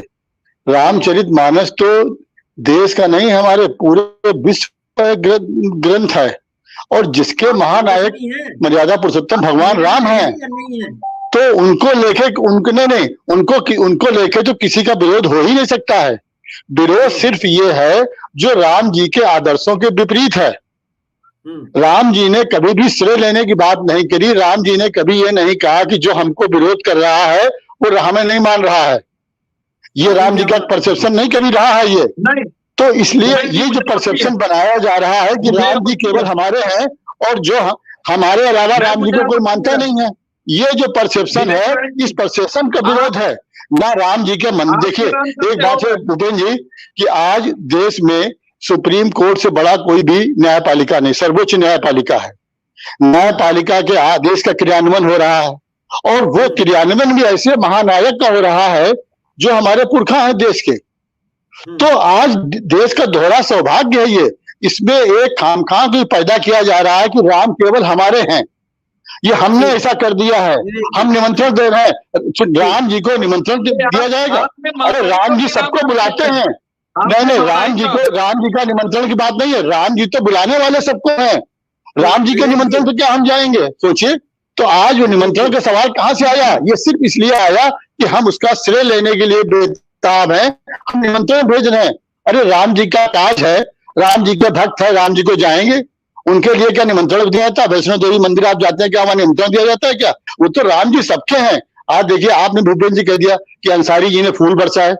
रामचरित मानस तो देश का नहीं, हमारे पूरे विश्व का ग्रंथ है और जिसके महानायक मर्यादा पुरुषोत्तम भगवान राम हैं, तो उनको लेके उनको लेके तो किसी का विरोध हो ही नहीं सकता है। विरोध सिर्फ ये है जो राम जी के आदर्शों के विपरीत है। राम जी ने कभी भी श्रेय लेने की बात नहीं करी। राम जी ने कभी ये नहीं कहा कि जो हमको विरोध कर रहा है वो हमें नहीं मान रहा है। ये राम जी का परसेप्शन नहीं कभी रहा है ये। तो इसलिए ये जो परसेप्शन बनाया जा रहा है कि राम जी केवल हमारे हैं और जो हमारे अलावा राम जी को कोई मानता नहीं है, ये जो परसेप्शन है, इस परसेप्शन का विरोध है ना राम जी के मन। देखिए एक बात है भूपेन जी कि आज देश में सुप्रीम कोर्ट से बड़ा कोई भी न्यायपालिका नहीं, सर्वोच्च न्यायपालिका है। न्यायपालिका के आदेश का क्रियान्वयन हो रहा है और वो क्रियान्वयन भी ऐसे महानायक का हो रहा है जो हमारे पुरखा हैं देश के। तो आज देश का दोहरा सौभाग्य है ये। इसमें एक खामखा भी पैदा किया जा रहा है कि राम केवल हमारे हैं, ये हमने ऐसा कर दिया है, हम निमंत्रण दे रहे हैं, राम जी को निमंत्रण दिया जाएगा। अरे राम जी सबको बुलाते हैं। नहीं, राम जी का निमंत्रण की बात नहीं है, राम जी तो बुलाने वाले सबको हैं। राम जी के निमंत्रण पे क्या हम जाएंगे सोचिए। तो आज वो निमंत्रण का सवाल कहां से आया? ये सिर्फ इसलिए आया कि हम उसका श्रेय लेने के लिए बेताब हैं, हम निमंत्रण भेज रहे हैं। अरे राम जी का काज है, राम जी के भक्त है, राम जी को जाएंगे, उनके लिए क्या निमंत्रण दिया जाता है? वैष्णो देवी मंदिर आप जाते हैं, क्या वहां निमंत्रण दिया जाता है क्या? वो तो राम जी सबके हैं। आज देखिए आपने भूपेंद्र जी कह दिया कि अंसारी जी ने फूल बरसाए,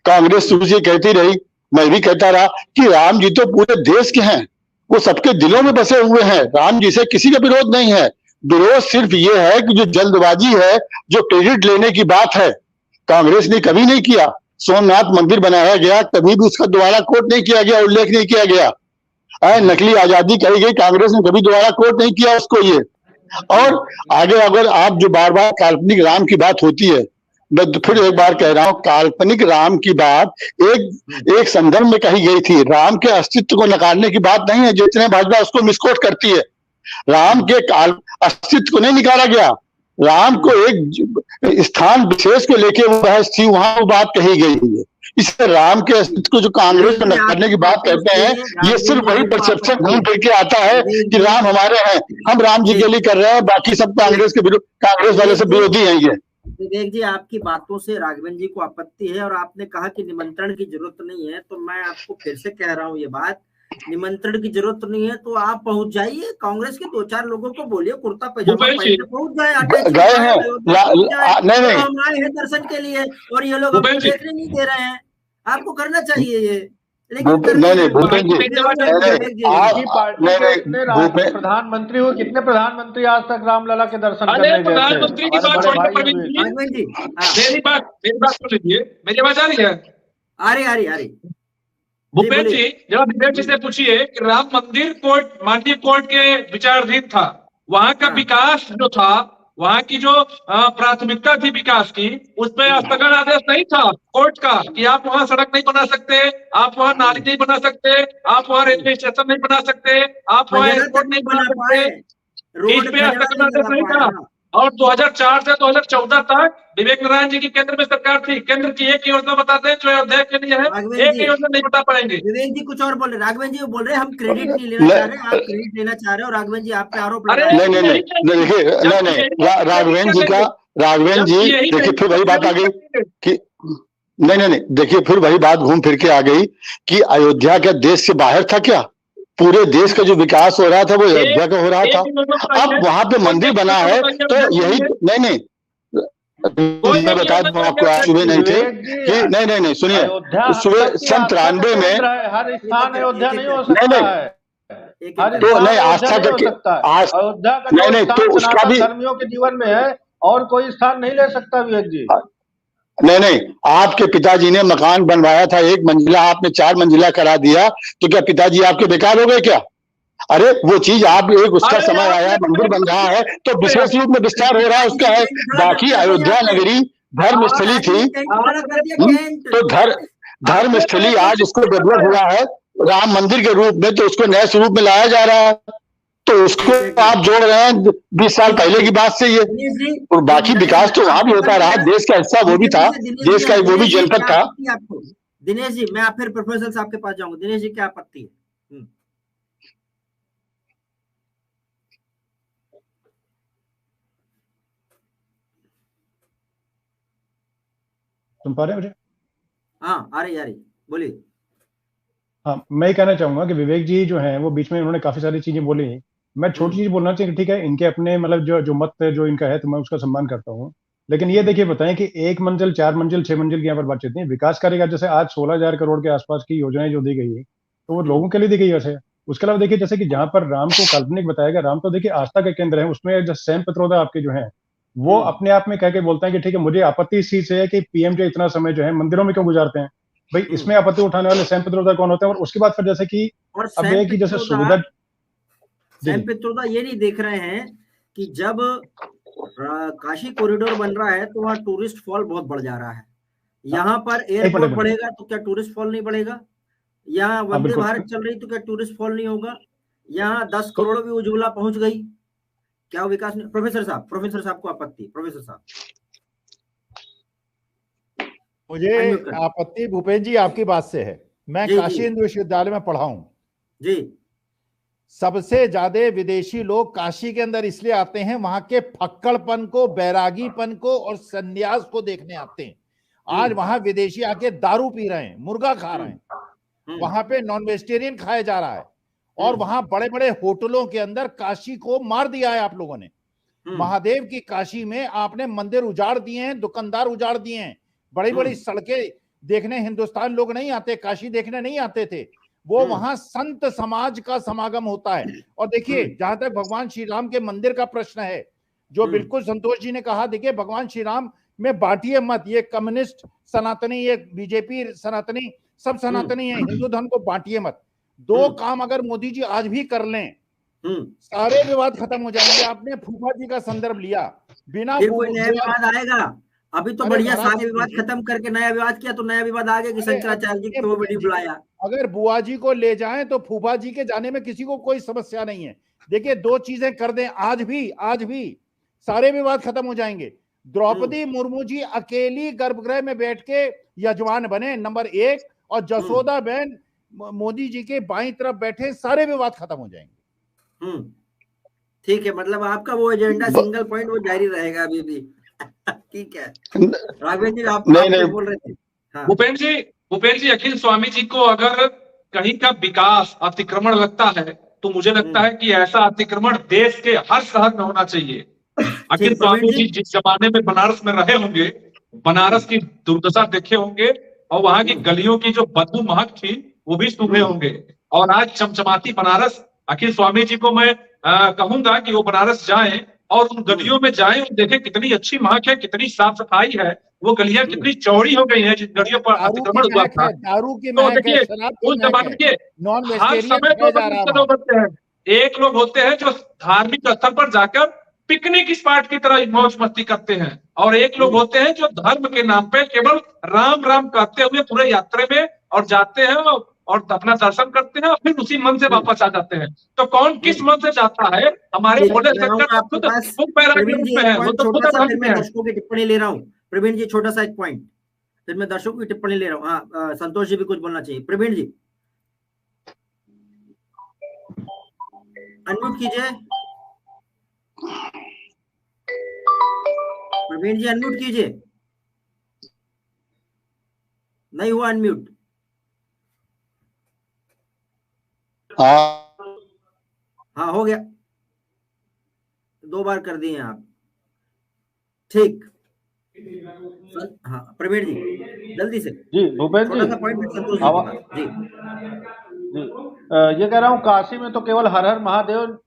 कांग्रेस शुरू से कहती रही, मैं भी कहता रहा कि राम जी तो पूरे देश के हैं, वो सबके दिलों में बसे हुए हैं। राम जी से किसी का विरोध नहीं है। विरोध सिर्फ ये है कि जो जल्दबाजी है, जो क्रेडिट लेने की बात है, कांग्रेस ने कभी नहीं किया। सोमनाथ मंदिर बनाया गया, कभी भी उसका दोबारा कोट नहीं किया गया, उल्लेख नहीं किया गया। नकली आजादी कही गई, कांग्रेस ने कभी दोबारा कोट नहीं किया उसको ये। और आगे अगर आप जो बार बार काल्पनिक राम की बात होती है, मैं फिर एक बार कह रहा हूं, काल्पनिक राम की बात एक संदर्भ में कही गई थी। राम के अस्तित्व को नकारने की बात नहीं है, जितने भाजपा उसको मिसकोट करती है। राम के अस्तित्व को नहीं निकाला गया, राम को एक स्थान विशेष को लेके वो बहस थी, वहां वो बात कही गई है। इससे राम के अस्तित्व को जो कांग्रेस को नकारने की बात करते हैं, ये सिर्फ वही परसेप्शन घूम फिर के आता है कि राम हमारे हैं, हम राम जी के लिए कर रहे हैं, बाकी सब कांग्रेस वाले सब विरोधी हैं। ये विवेक जी, आपकी बातों से राघवेंद्र जी को आपत्ति है और आपने कहा कि निमंत्रण की जरूरत नहीं है, तो मैं आपको फिर से कह रहा हूँ ये बात, निमंत्रण की जरूरत नहीं है तो आप पहुंच जाइए, कांग्रेस के 2-4 लोगों को बोलिए कुर्ता पैजामा पहन पहुंच जाए, गए हैं नहीं हम आए हैं दर्शन के लिए और ये लोग आपको देखने नहीं दे रहे हैं। आपको करना चाहिए ये, लेकिन प्रधानमंत्री हो, कितने प्रधानमंत्री आज तक रामलला के दर्शन करने गए? प्रधानमंत्री की बात मेरी बात सुन लीजिए, मेरी आवाज आ रही है? आ रही भूपेंद्र जी, जब विवेक जी से पूछिए कि राम मंदिर कोर्ट, माननीय कोर्ट के विचाराधीन था, वहां का विकास जो था, वहां की जो प्राथमिकता थी विकास की, उसमें स्थगन आदेश नहीं था कोर्ट का कि आप वहां सड़क नहीं बना सकते, आप वहां नाली नहीं बना सकते, आप वहां रेलवे स्टेशन नहीं बना सकते, आप वहां एयरपोर्ट नहीं बना सकते, इस पे स्थगन आदेश नहीं था। और 2004 से 2014 तक विवेक नारायण जी की केंद्र में सरकार थी। केंद्र की एक योजना बताते हैं जो अयोध्या के लिए है, एक योजना नहीं बता पाएंगे। विवेक जी कुछ और बोल रहे, राघवेंद्र जी बोल रहे हम क्रेडिट नहीं लेना चाह रहे, आप क्रेडिट लेना चाह रहे हो। राघवेंद्र जी आप पे आरोप लगा रहे हैं। नहीं, राघवेंद्र जी देखिए फिर वही बात आ गई कि नहीं नहीं नहीं, देखिए फिर वही बात घूम फिर के आ गई कि अयोध्या क्या देश से बाहर था क्या? पूरे देश का जो विकास हो रहा था वो अयोध्या का हो रहा था। अब वहां पे मंदिर बना है तो यही नहीं नहीं मैं बता दूं आपको, आप सुबह नहीं थे कि नहीं नहीं नहीं सुनिए, सुबह सन 93 में हर स्थान अयोध्या नहीं हो नहीं सकता नहीं है, तो नहीं आस्था नहीं हो का सकता है। आज अयोध्या का नहीं नहीं तो उसका भी धर्मियों के जीवन में है और कोई स्थान नहीं ले सकता विवेक जी। नहीं नहीं, आपके पिताजी ने मकान बनवाया था 1 मंजिला, आपने 4 मंजिला करा दिया, तो क्या पिताजी आपके बेकार हो गए क्या? अरे वो चीज आप एक उसका समय आया, मंदिर बन रहा है तो विशेष रूप में विस्तार हो रहा है उसका है। बाकी अयोध्या नगरी धर्म स्थली थी, तो धर्म स्थली आज उसको डेवलप हुआ है राम मंदिर के रूप में, तो उसको नए स्वरूप में लाया जा रहा है, तो उसको आप जोड़ रहे हैं 20 साल पहले की बात से ये। और बाकी विकास तो वहां भी होता रहा, देश का हिस्सा वो भी था, देश का वो भी जनपद था। दिनेश जी, मैं फिर प्रोफेसर साहब के पास जाऊंगा। दिनेश जी, क्या आपत्ति है? सुन पा रहे हैं मुझे? हाँ, आ रही बोलिए। हाँ, मैं कहना चाहूंगा कि विवेक जी जो हैं वो बीच में उन्होंने काफी सारी चीजें बोली। मैं छोटी चीज बोलना चाहिए, ठीक है, इनके अपने मतलब जो मत जो इनका है तो मैं उसका सम्मान करता हूँ, लेकिन ये देखिए बताएं कि 1 मंजिल 4 मंजिल 6 मंजिल की यहाँ पर बातचीत नहीं, विकास कार्य का जैसे आज 16,000 करोड़ के आसपास की योजनाएं जो दी गई है तो वो लोगों के लिए दी गई वैसे। उसके अलावा देखिए जैसे कि जहां पर राम को काल्पनिक बताया गया, राम तो देखिए आस्था का केंद्र है, उसमें जो सैम पित्रोदा आपके जो है वो अपने आप में कह के बोलते हैं कि ठीक है मुझे आपत्ति इस चीज से है कि पीएम जो इतना समय जो है मंदिरों में क्यों गुजारते हैं भाई, इसमें आपत्ति उठाने वाले सैम पित्रोदा कौन होते हैं? और उसके बाद फिर जैसे कि अब ये कि जैसे सुविधा सैम पित्रोदा ये नहीं देख रहे हैं कि जब काशी कॉरिडोर बन रहा है तो वहाँ टूरिस्ट फॉल बहुत बढ़ जा रहा है। यहाँ पर एयरपोर्ट बढ़ेगा तो क्या टूरिस्ट फॉल नहीं बढ़ेगा? यहाँ वंदे भारत चल रही तो क्या टूरिस्ट फॉल नहीं होगा? यहाँ 10 करोड़ भी उज्ज्वला पहुंच गई, क्या विकास नहीं? प्रोफेसर साहब को आपत्ति? प्रोफेसर साहब, मुझे आपत्ति भूपेंद्र जी आपकी बात से है। मैं काशी हिंदू विश्वविद्यालय में पढ़ा हूं जी। सबसे ज्यादा विदेशी लोग काशी के अंदर इसलिए आते हैं, वहां के फक्कड़पन को, बैरागीपन को और संन्यास को देखने आते हैं। आज वहां विदेशी आके दारू पी रहे हैं, मुर्गा खा रहे हैं, वहां पे नॉन वेजिटेरियन खाया जा रहा है, और वहां बड़े बड़े होटलों के अंदर काशी को मार दिया है आप लोगों ने। महादेव की काशी में आपने मंदिर उजाड़ दिए हैं, दुकानदार उजाड़ दिए हैं, बड़ी बड़ी सड़कें देखने हिंदुस्तान लोग नहीं आते, काशी देखने नहीं आते थे, वो वहां संत समाज का समागम होता है। और देखिए जहां तक भगवान श्री राम के मंदिर का प्रश्न है, जो बिल्कुल संतोष जी ने कहा, देखिए भगवान श्री राम में बांटिए मत, ये कम्युनिस्ट सनातनी, ये बीजेपी सनातनी, सब सनातनी है, हिंदू धर्म को बांटिए मत। 2 काम अगर मोदी जी आज भी कर लें सारे विवाद खत्म हो जाएंगे। आपने फूफा जी का संदर्भ लिया, बिना कोई नया विवाद आएगा? अभी तो बढ़िया सारे विवाद खत्म करके नया विवाद किया तो नया विवाद आ गया कि शंकराचार्य जी को बड़ी बुलाया। अगर बुआ जी को ले जाएं तो फूफा जी के जाने में किसी को कोई समस्या नहीं है। देखिए 2 चीजें कर दें आज भी सारे विवाद खत्म हो जाएंगे। द्रौपदी मुर्मू जी अकेली गर्भगृह में बैठ के यजमान बने, नंबर 1, और जसोदा बहन मोदी जी के बाईं तरफ बैठे, सारे विवाद खत्म हो जाएंगे। ठीक है, मतलब आपका वो एजेंडा सिंगल पॉइंट वो जारी रहेगा अभी भी। ठीक है, राघवेंद्र जी आप बोल रहे थे। हाँ। भूपेंद्र जी अखिल स्वामी जी को अगर कहीं का विकास अतिक्रमण लगता है तो मुझे लगता है कि ऐसा अतिक्रमण देश के हर शहर में होना चाहिए। अखिल स्वामी जी जिस जमाने में बनारस में रहे होंगे, बनारस की दुर्दशा देखे होंगे, और वहां की गलियों की जो बदबू महक थी वो भी सूखे होंगे, और आज चमचमाती बनारस। अखिल स्वामी जी को मैं कहूंगा कि वो बनारस जाएं और उन गलियों में जाएं और देखें कितनी अच्छी महक है, कितनी साफ सफाई है, वो गलियां कितनी चौड़ी हो गई हैं जिन गलियों पर अतिक्रमण हुआ था। दारू की तो देखिए उस जमाने के हर समय 2 लोग होते हैं। एक लोग होते हैं जो धार्मिक स्थल पर जाकर पिकनिक स्पॉट की तरह मौज मस्ती करते हैं, और एक लोग होते हैं जो धर्म के नाम पे केवल राम राम कहते हुए पूरे यात्रा में और जाते हैं और अपना दर्शन करते हैं और फिर उसी मन से वापस आ जाते हैं। तो कौन किस मन से जाता है? हमारे भोले शंकर खुद पैराग्राफ में है, वो तो खुद दर्शकों की टिप्पणी ले रहा हूँ। प्रवीण जी छोटा सा एक पॉइंट, फिर मैं दर्शकों की टिप्पणी ले रहा हूँ। हाँ, संतोष जी भी कुछ बोलना चाहिए। प्रवीण जी अनम्यूट कीजिए। प्रवीण जी अनम्यूट कीजिए। नहीं हुआ अनम्यूट। हाँ हो गया, 2 बार कर दिए आप। ठीक, हाँ प्रवीण जी जल्दी से। जी भूपेंद्र छोटा जी, सा पॉइंट संतोष जी के पास। जी जी, ये कह रहा हूँ काशी में तो केवल हर हर महादेव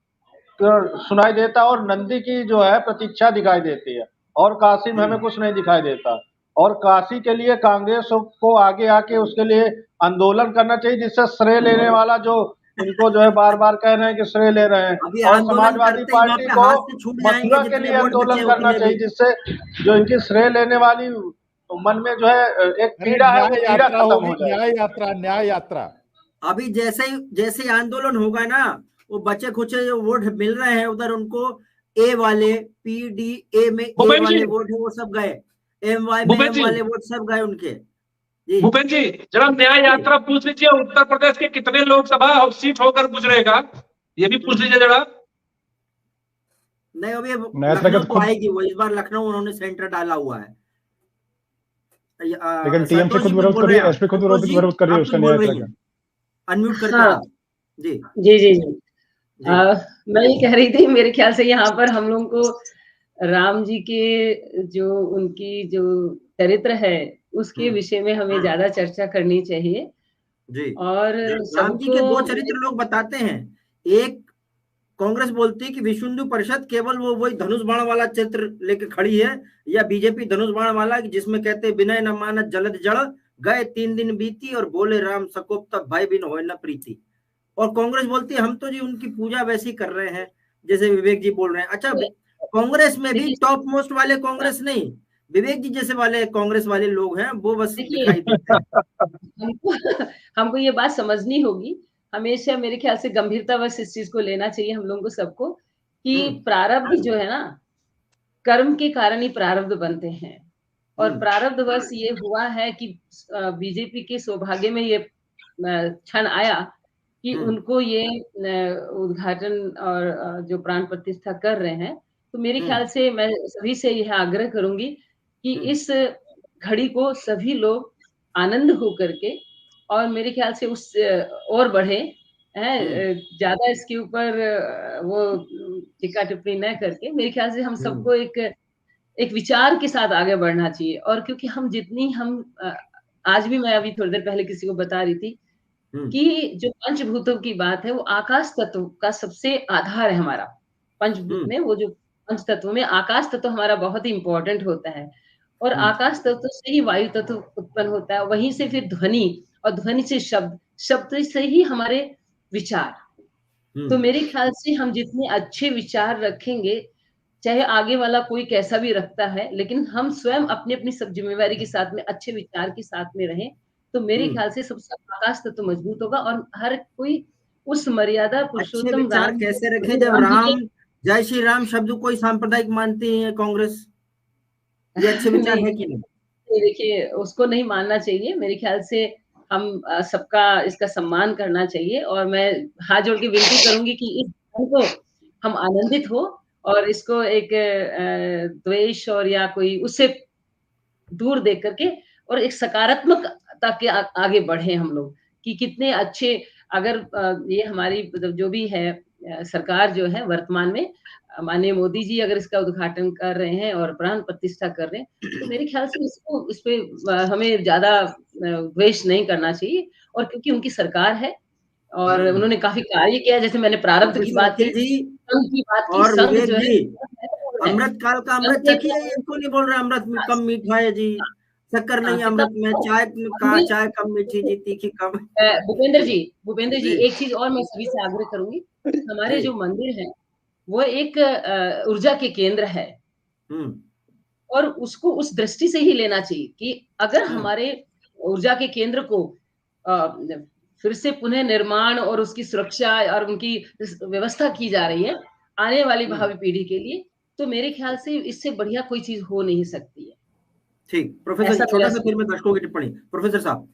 सुनाई देता और नंदी की जो है प्रतीक्षा दिखाई देती है, और काशी में हमें कुछ नहीं दिखाई देता। और काशी के लिए कांग्रेस को आगे आके उसके लिए आंदोलन करना चाहिए, जिससे श्रेय लेने वाला जो इनको जो है बार बार कह रहे हैं कि श्रेय ले रहे हैं, और समाजवादी पार्टी को मथुरा के लिए आंदोलन करना चाहिए, जिससे जो इनकी श्रेय लेने वाली मन में जो है एक पीड़ा है वो पीड़ा खत्म हो जाए। न्याय यात्रा अभी जैसे आंदोलन होगा ना, वो बच्चे खुचे जो वोट मिल रहे हैं उधर उनको ए वाले PDA में ए वाले वोट है वो सब गए, MY में M वाले वोट सब गए उनके। भूपेंद्र जी जरा न्याय यात्रा पूछ लीजिए, उत्तर प्रदेश के कितने लोकसभा सीट होकर गुजरेगा, ये भी पूछ लीजिए जरा। नहीं अभी लखनऊ तो आएगी वो, इस बार लखनऊ उन्होंने सेंटर डाला हुआ है। लेकिन टीएमसी खुद विरोध कर रही है, एसपी खुद विरोध कर रही है उसका न्याय यात्रा का। अनम्यूट करके आप। जी जी जी जी मैं ये कह रही थी, मेरे ख्याल से यहाँ पर हम लोगों को राम जी के जो उनकी जो चरित्र है उसके विषय में हमें ज्यादा चर्चा करनी चाहिए। जी और राम जी के 2 चरित्र लोग बताते हैं। एक कांग्रेस बोलती है कि विश्व हिंदू परिषद केवल वो वही धनुष बाण वाला चित्र लेके खड़ी है, या बीजेपी धनुष बाण वाला जिसमें कहते विनय न मानत जलद जड़ गए 3 दिन बीती और बोले राम सकोप तब भाई बिन होए न प्रीति। और कांग्रेस बोलती है हम तो जी उनकी पूजा वैसी कर रहे हैं जैसे विवेक जी बोल रहे हैं। अच्छा कांग्रेस में भी टॉप मोस्ट वाले कांग्रेस नहीं, विवेक जी जैसे वाले कांग्रेस वाले लोग हैं वो बस दिखाई देते हैं। हमको ये बात समझनी होगी हमेशा, मेरे ख्याल से गंभीरतावश इस चीज को लेना चाहिए हम लोगों को सबको, कि प्रारब्ध जो है ना, कर्म के कारण ही प्रारब्ध बनते हैं। और प्रारब्धवश ये हुआ है कि बीजेपी के सौभाग्य में ये क्षण आया कि उनको ये उद्घाटन और जो प्राण प्रतिष्ठा कर रहे हैं। तो मेरे ख्याल से मैं सभी से यह आग्रह करूंगी कि इस घड़ी को सभी लोग आनंद हो करके, और मेरे ख्याल से उस और बढ़े हैं, ज्यादा इसके ऊपर वो टीका टिप्पणी न करके मेरे ख्याल से हम सबको एक विचार के साथ आगे बढ़ना चाहिए। और क्योंकि हम जितनी आज भी मैं अभी थोड़ी देर पहले किसी को बता रही थी कि जो पंचभूतों की बात है वो आकाश तत्व का सबसे आधार है हमारा। पंचभूत में वो जो पंच तत्व में आकाश तत्व हमारा बहुत ही इंपॉर्टेंट होता है, और आकाश तत्व से ही वायु तत्व उत्पन्न होता है, वहीं से फिर ध्वनि, और ध्वनि से शब्द, शब्द से ही हमारे विचार। तो मेरे ख्याल से हम जितने अच्छे विचार रखेंगे, चाहे आगे वाला कोई कैसा भी रखता है, लेकिन हम स्वयं अपनी अपनी सब जिम्मेवारी के साथ में अच्छे विचार के साथ में रहें, तो मेरे ख्याल से सबसे आकाश तत्व मजबूत होगा। और हर कोई उस मर्यादा पुरुषोत्तम राम कैसे रखें जब राम जय श्री राम शब्द को ही सांप्रदायिक मानती है कांग्रेस, ये अच्छे विचार है कि नहीं? देखिए उसको नहीं मानना चाहिए, मेरे ख्याल से हम सबका इसका सम्मान करना चाहिए। और मैं हाथ जोड़ के विनती करूंगी कि इस को हम आनंदित हो और इसको एक द्वेष और या कोई उससे दूर देख करके और एक सकारात्मकता के आगे बढ़े हम लोग, कि कितने अच्छे, अगर ये हमारी जो भी है सरकार जो है वर्तमान में, माननीय मोदी जी अगर इसका उद्घाटन कर रहे हैं और प्राण प्रतिष्ठा कर रहे हैं, तो मेरे ख्याल से इस पे हमें ज्यादा द्वेष नहीं करना चाहिए। और क्योंकि उनकी सरकार है और उन्होंने काफी कार्य किया, जैसे मैंने प्रारब्ध की बात की, और विवेक जी अमृत काल का अमृत चखिए, इनको नहीं बोल रहे अमृत कम मीठा है जी, शक्कर नहीं अमृत में, चाय कम मीठी जी, तीखी कम। भूपेंद्र जी एक चीज और मैं सभी से आग्रह करूंगी, हमारे जो मंदिर है वो एक ऊर्जा के केंद्र है, और उसको उस दृष्टि से ही लेना चाहिए कि अगर हमारे ऊर्जा के केंद्र को फिर से पुनः निर्माण और उसकी सुरक्षा और उनकी व्यवस्था की जा रही है आने वाली भावी पीढ़ी के लिए, तो मेरे ख्याल से इससे बढ़िया कोई चीज हो नहीं सकती है। ठीक, प्रोफेसर छोटा सा फिर में दर्शकों की टिप्पणी, प्रोफेसर साहब।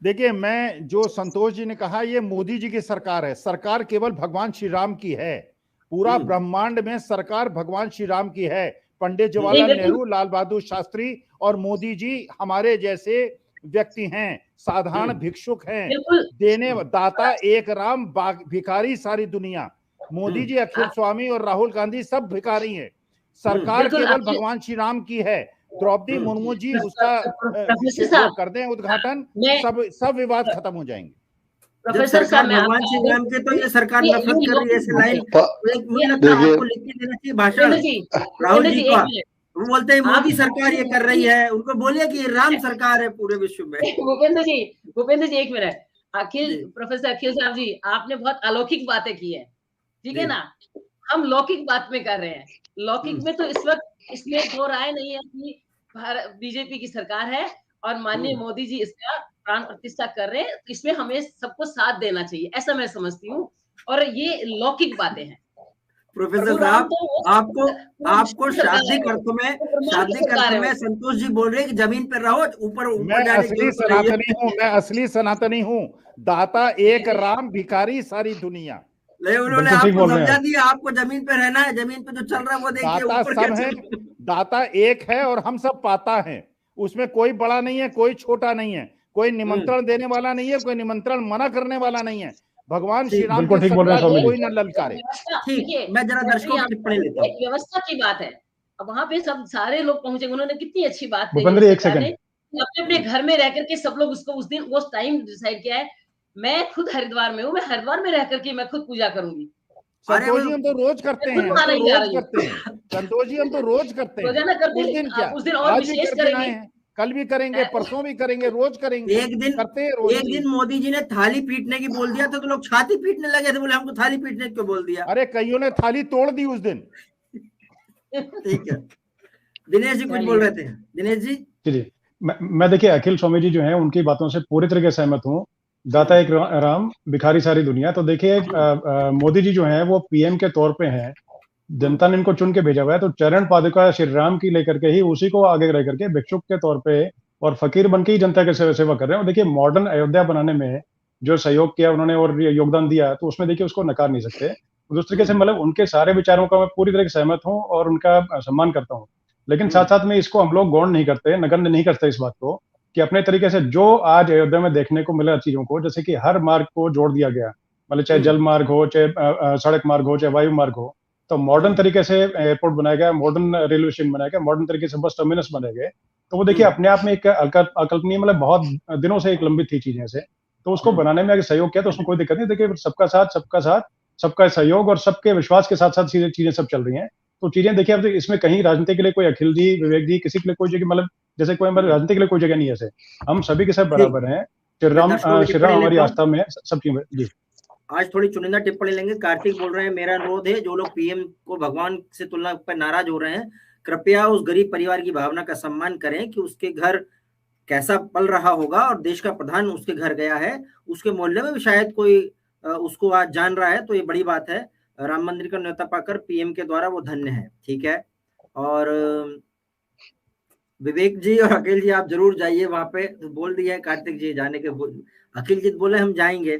देखिए, मैं जो संतोष जी ने कहा, ये मोदी जी की सरकार है, सरकार केवल भगवान श्री राम की है, पूरा ब्रह्मांड में सरकार भगवान श्री राम की है। पंडित जवाहरलाल नेहरू, लाल बहादुर शास्त्री और मोदी जी हमारे जैसे व्यक्ति हैं, साधारण भिक्षुक हैं, बिल्कुल देने दाता एक राम, भिखारी सारी दुनिया। मोदी जी, अखिल स्वामी और राहुल गांधी सब भिखारी हैं। सरकार बिल्कुल, केवल भगवान श्री राम की है। द्रौपदी मुर्मू जी उसका कर दें उद्घाटन, सब विवाद खत्म हो जाएंगे। प्रोफेसर साहब, भगवान श्री राम के तो ये सरकार नफरत कर रही है, ऐसे लाइन मुझे लगता है आपको लिख के देना चाहिए भाषण राहुल जी का। वो बोलते हैं मोदी सरकार ये कर रही है, उनको बोलिए कि राम सरकार है पूरे विश्व में। भूपेंद्र जी एक मिनट। प्रोफेसर अखिल साहब जी, आपने बहुत अलौकिक बातें की है, ठीक है ना। हम लौकिक बात में कर रहे हैं। लौकिक में तो इस वक्त इसमें दो राय नहीं है कि बीजेपी की सरकार है और माननीय मोदी जी इसका प्राण प्रतिष्ठा कर रहे हैं। इसमें हमें सबको साथ देना चाहिए, ऐसा मैं समझती हूँ, और ये लौकिक बातें हैं। प्रोफेसर साहब, आपको शाब्दिक अर्थों में संतोष जी बोल रहे हैं कि जमीन पर रहो, ऊपर मैं असली सनातनी हूँ। दाता एक राम, भिखारी सारी दुनिया। उन्होंने आपको समझा दिया, आपको जमीन पे रहना है, जमीन पे जो चल रहा है वो देखिए। दाता सब है, दाता एक है और हम सब पाता है। उसमें कोई बड़ा नहीं है, कोई छोटा नहीं है, कोई निमंत्रण देने वाला नहीं है, कोई निमंत्रण मना करने वाला नहीं है। भगवान श्री राम की सरकार को कोई न ललकारे। मैं जरा दर्शकों की टिप्पणी लेता हूं। व्यवस्था की बात है, अब वहां पे सब सारे लोग पहुंचे, उन्होंने कितनी अच्छी बात कही। अपने अपने घर में रह करके सब लोग उसको उस दिन वो टाइम डिसाइड किया है। मैं खुद हरिद्वार में हूँ, मैं हरिद्वार में रह करके मैं खुद पूजा करूंगी। संतोष जी हम तो रोज करते हैं, संतोष जी हम तो रोज करते हैं। रोजाना करते हैं, उस दिन और विशेष करेंगे, कल भी करेंगे, परसों भी करेंगे, रोज करेंगे। एक दिन मोदी जी ने थाली पीटने की बोल दिया था तो लोग छाती पीटने लगे थे, बोले हमको थाली पीटने क्यों बोल दिया। अरे कईयों ने थाली तोड़ दी उस दिन। ठीक है, दिनेश जी कुछ बोल रहे थे। दिनेश जी मैं देखिए अखिल स्वामी जी जो है उनकी बातों से पूरी तरीके से सहमत हूँ। दाता एक राम, भिखारी सारी दुनिया। तो देखिए मोदी जी जो है वो पीएम के तौर पे हैं, जनता ने इनको चुन के भेजा हुआ है, तो चरण पादुका श्री राम की लेकर के ही उसी को आगे रह करके भिक्षुक के तौर पे और फकीर बन के ही जनता के सेवा कर रहे हैं। और देखिए मॉडर्न अयोध्या बनाने में जो सहयोग किया उन्होंने और योगदान दिया, तो उसमें देखिए उसको नकार नहीं सकते। उस तरीके से मतलब उनके सारे विचारों का मैं पूरी तरह से सहमत हूँ और उनका सम्मान करता हूँ। लेकिन साथ साथ में इसको हम लोग गौण नहीं करते, नगण्य नहीं करते इस बात को कि अपने तरीके से जो आज अयोध्या में देखने को मिला चीजों को, जैसे कि हर मार्ग को जोड़ दिया गया, मतलब चाहे जल मार्ग हो, चाहे सड़क मार्ग हो, चाहे वायु मार्ग हो, तो मॉडर्न तरीके से एयरपोर्ट बनाया गया, मॉडर्न रेलवे स्टेशन बनाया गया, मॉडर्न तरीके से बस टर्मिनस बनाए गए। तो वो देखिए अपने आप में एक अकल्पनीय, मतलब बहुत दिनों से एक लंबित थी चीजें से, तो उसको बनाने में अगर सहयोग किया तो उसमें कोई दिक्कत नहीं। देखिए सबका सहयोग और सबके विश्वास के साथ साथ चीजें सब चल रही हैं। तो चीजें देखिए अब इसमें कहीं राजनीति के लिए कोई अखिल जी, विवेक जी, किसी के लिए कोई जगह, मतलब जैसे कोई राजनीति के लिए कोई जगह नहीं है, ऐसे हम सभी के सब बराबर हैं। श्री राम हमारी आस्था में सब चीजें। जी आज थोड़ी चुनिंदा टिप्पणी लेंगे। कार्तिक बोल रहे हैं, मेरा अनुरोध है, जो लोग पीएम को भगवान से तुलना पर नाराज हो रहे हैं, कृपया उस गरीब परिवार की भावना का सम्मान करें कि उसके घर कैसा पल रहा होगा और देश का प्रधान उसके घर गया है, उसके मोहल्ले में भी शायद कोई उसको आज जान रहा है, तो ये बड़ी बात है। राम मंदिर का न्योता पाकर पीएम के द्वारा वो धन्य है, ठीक है। और विवेक जी और अखिल जी आप जरूर जाइए वहां पे, तो बोल दिया है कार्तिक जी जाने के, अखिल जी बोले हम जाएंगे।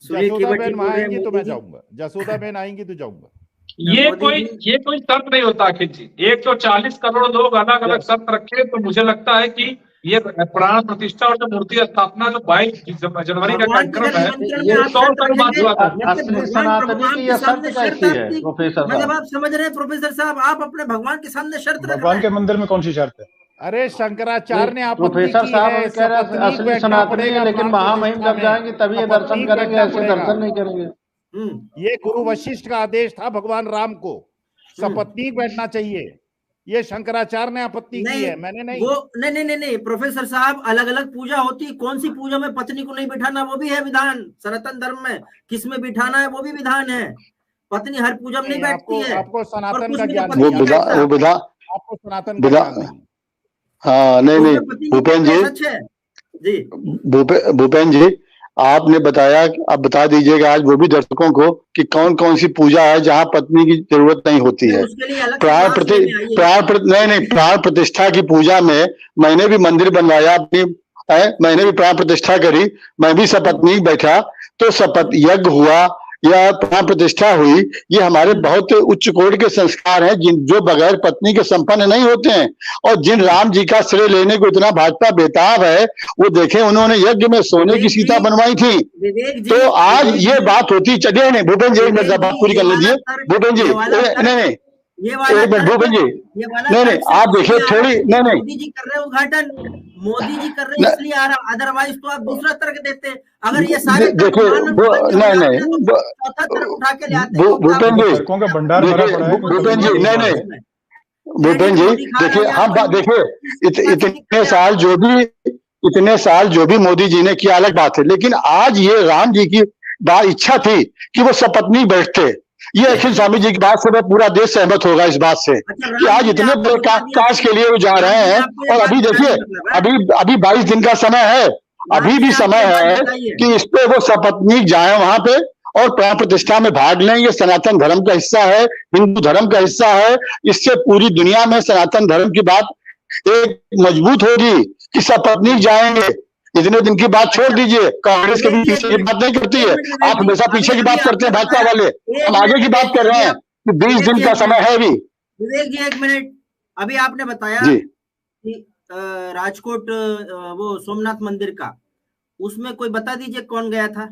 जसोदा बहन आएंगी तो मैं जाऊंगा, जसोदा बहन आएंगी तो जाऊंगा। ये कोई शर्त नहीं होता अखिल जी। 140 करोड़ लोग अलग अलग शर्त रखे, तो मुझे लगता है कि ये प्राण प्रतिष्ठा और जो मूर्ति स्थापना जो 22 जनवरी का कार्यक्रम है, असली सनातनी की यह शर्त कैसी है प्रोफेसर साहब? मतलब आप समझ रहे हैं प्रोफेसर साहब, आप अपने भगवान के सामने शर्त रख, भगवान के मंदिर में कौन सी शर्त है? अरे शंकराचार्य ने आपत्ति प्रोफेसर साहब कह रहे हैं असली सनातनी है, लेकिन महामहिम जब जाएंगे तभी ये दर्शन करेंगे, ऐसे दर्शन नहीं करेंगे। ये गुरु वशिष्ठ का आदेश था भगवान राम को, सपत्नीक बैठना चाहिए। ये शंकराचार्य ने आपत्ति की है, मैंने नहीं। वो नहीं प्रोफेसर साहब, अलग अलग पूजा होती है, कौन सी पूजा में पत्नी को नहीं बिठाना वो भी है विधान। सनातन धर्म में किस में बिठाना है वो भी विधान है। पत्नी हर पूजा में नहीं बैठती है। आपको सनातन का ज्ञान नहीं, आपको सनातन का ज्ञान नहीं। हाँ नहीं भूपेन जी आपने बताया, अब बता दीजिएगा आज वो भी दर्शकों को कि कौन कौन सी पूजा है जहाँ पत्नी की जरूरत नहीं होती है। प्राण प्रतिष्ठा की पूजा में मैंने भी मंदिर बनवाया अपनी, मैंने भी प्राण प्रतिष्ठा करी, मैं भी सपत्नीक बैठा, तो शपथ यज्ञ हुआ, या प्राण प्रतिष्ठा हुई, ये हमारे बहुत उच्च कोटि के संस्कार हैं जिन जो बगैर पत्नी के संपन्न नहीं होते हैं। और जिन राम जी का श्रेय लेने को इतना भाजपा बेताब है, वो देखें उन्होंने यज्ञ में सोने की सीता बनवाई थी। तो आज ये बात होती, चलिए नहीं भूपेन जी मेरी बात पूरी कर लीजिए। भूपेन जी नहीं भूपेन जी नहीं आप देखिए थोड़ी नहीं मोदी जी कर रहे हैं उद्घाटन, मोदी जी कर रहे हैं इसलिए आ रहा, अदरवाइज तो आप दूसरा तर्क देते। अगर ये सारे देखिए नहीं चौथा तर्क उठा के ले आते। भूपेन जी भंडार भरा पड़ा है। भूपेन जी नहीं भूपेन जी देखिए हम देखिए इतने साल जो भी मोदी जी ने किया अलग बात है, लेकिन आज ये राम जी की इच्छा थी कि वो सपत्नी बैठते। ये अखिल स्वामी जी की बात से पूरा देश सहमत होगा इस बात से कि आज इतने बड़े काज के लिए वो जा रहे हैं। और अभी देखिए अभी 22 दिन का समय है, अभी भी समय है कि इस पे वो सपत्नीक जाए वहां पे और प्राण प्रतिष्ठा में भाग लें। ये सनातन धर्म का हिस्सा है, हिंदू धर्म का हिस्सा है। इससे पूरी दुनिया में सनातन धर्म की बात एक मजबूत होगी कि सपत्नीक जाएंगे। इतने दिन की बात छोड़ दीजिए, कांग्रेस के भी पीछे की बात नहीं करती है, आप हमेशा पीछे की बात करते हैं भाजपा वाले। हम आगे की बात कर रहे हैं कि 20 दिन का समय है अभी। विवेक जी एक मिनट, अभी आपने बताया कि राजकोट वो सोमनाथ मंदिर का, उसमें कोई बता दीजिए कौन गया था,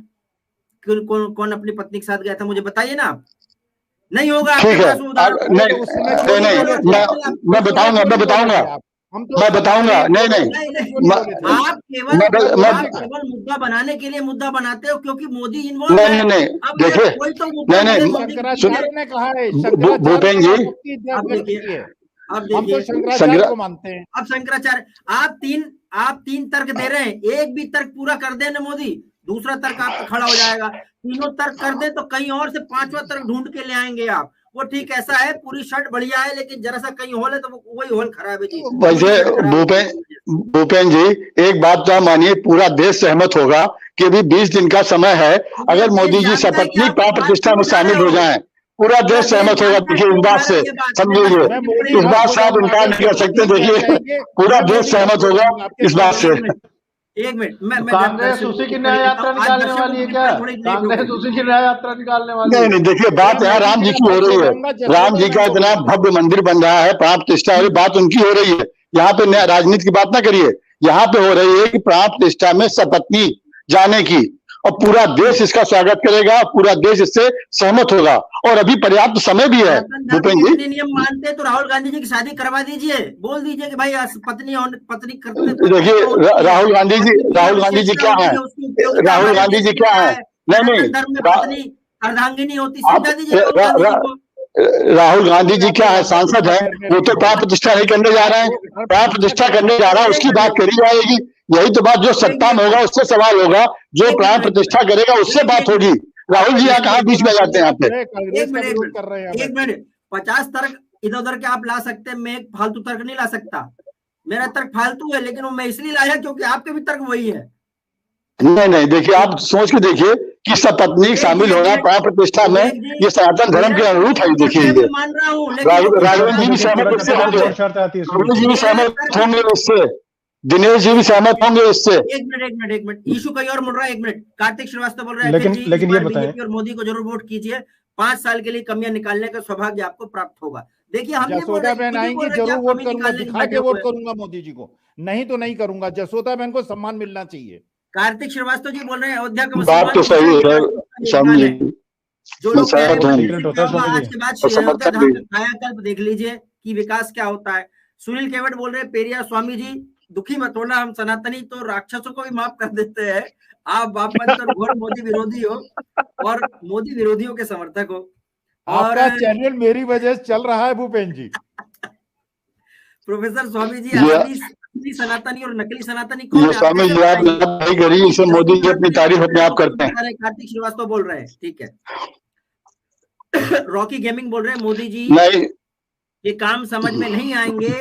कौन अपनी पत्नी के साथ गया था, मुझे बताइए ना आप। नहीं होगा ठीक है मैं बताऊंगा नहीं आप केवल मुद्दा बनाने के लिए मुद्दा बनाते हो क्योंकि मोदी इन्वॉल्व है। नहीं देखिए भूपेन जी अब देखिए शंकराचार्य को मानते हैं। अब शंकराचार्य आप तीन तर्क दे रहे हैं, एक भी तर्क पूरा कर दे ना मोदी, दूसरा तर्क आपका खड़ा हो जाएगा। तीनों तर्क कर दे तो कहीं और से पांचवा तर्क ढूंढ के ले आएंगे आप। वो ठीक ऐसा है, पूरी शर्ट बढ़िया है, लेकिन जरा सा कहीं होल है तो वही होल खराब है जी। वैसे भूपेन जी एक बात तो मानिए, पूरा देश सहमत होगा कि अभी 20 दिन का समय है। अगर मोदी जी सपत्नी प्राण प्रतिष्ठा में शामिल हो जाएं, पूरा देश सहमत होगा। देखिए इस बात से समझिए, इस बात से आप इनकार नहीं कर सकते। देखिए पूरा देश सहमत होगा इस बात से। एक मिनट, कांग्रेस उसी की न्याय यात्रा निकालने वाली है क्या? कांग्रेस उसी की न्याय यात्रा निकालने वाली है? नहीं देखिए बात यहाँ राम जी की हो रही है। राम जी का इतना भव्य मंदिर बन रहा है, प्राण प्रतिष्ठा वाली बात उनकी हो रही है। यहाँ पे राजनीति की बात ना करिए, यहाँ पे हो रही है कि प्राण प्रतिष्ठा में सपत्नी जाने की, और पूरा देश इसका स्वागत करेगा, पूरा देश इससे सहमत होगा। और अभी पर्याप्त समय भी है। भूपेन जी नियम मानते तो राहुल गांधी जी की शादी करवा दीजिए, बोल दीजिए कि भाई पत्नी करते। देखिए राहुल गांधी जी क्या है, राहुल गांधी जी क्या है? नहीं अर्धांगिनी होती, समझा दीजिए। राहुल गांधी जी क्या है, सांसद है, वो तो प्राण प्रतिष्ठा नहीं करने जा रहे हैं। प्राण प्रतिष्ठा करने जा रहा है, उसकी बात करी जाएगी। यही तो बात, जो सत्ता में होगा उससे सवाल होगा, जो प्राण प्रतिष्ठा करेगा उससे बात होगी। राहुल जी यहाँ कहाँ बीच में जाते हैं यहाँ पे? एक मिनट 50 तर्क इधर उधर के आप ला सकते हैं, मैं एक फालतू तर्क नहीं ला सकता। मेरा तर्क फालतू है, लेकिन वो मैं इसलिए लाया क्योंकि आपके भी तर्क वही है। नहीं देखिए आप सोच के देखिए कि सपत्नी शामिल होना प्राण प्रतिष्ठा में, ये सनातन धर्म के अनुरूप है। देखिए मान रहा हूँ, राघवन जी भी सहमत होंगे इससे, दिनेश जी भी सहमत होंगे इससे। एक मिनट इशू कहीं और मुड़ रहा है। एक मिनट, कार्तिक श्रीवास्तव बोल रहे हैं लेकिन ये बताएं और मोदी को जरूर वोट कीजिए, 5 साल के लिए कमियां निकालने का सौभाग्य आपको प्राप्त होगा। देखिए हम जसोदा बहन आएंगी, जरूर वोट करूंगा, दिखा के वोट करूंगा मोदी जी को, नहीं तो नहीं करूंगा। जसोदा बहन को सम्मान मिलना चाहिए। कार्तिक श्रीवास्तव जी बोल रहे हैं अयोध्या का बात तो सही है, समझिए जो लोग आज के बाद कायाकल्प देख लीजिए कि विकास क्या होता है। सुनील केवट बोल रहे हैं पेरिया स्वामी जी दुखी मत होना, हम सनातनी तो राक्षसों को भी माफ कर देते हैं। आप बाप तो घोर मोदी विरोधी हो और मोदी विरोधियों के समर्थक हो। और चैनल मेरी वजह से चल रहा है भूपेन जी। प्रोफेसर स्वामी जी असली सनातनी और नकली सनातनी कौन है? स्वामी जी आप नहीं करिए इसे, मोदी जी अपनी तारीफ अपने आप करते हैं। कार्तिक श्रीवास्तव बोल रहे हैं, ठीक है। रॉकी गेमिंग बोल रहे हैं मोदी जी नहीं, ये काम समझ में नहीं आएंगे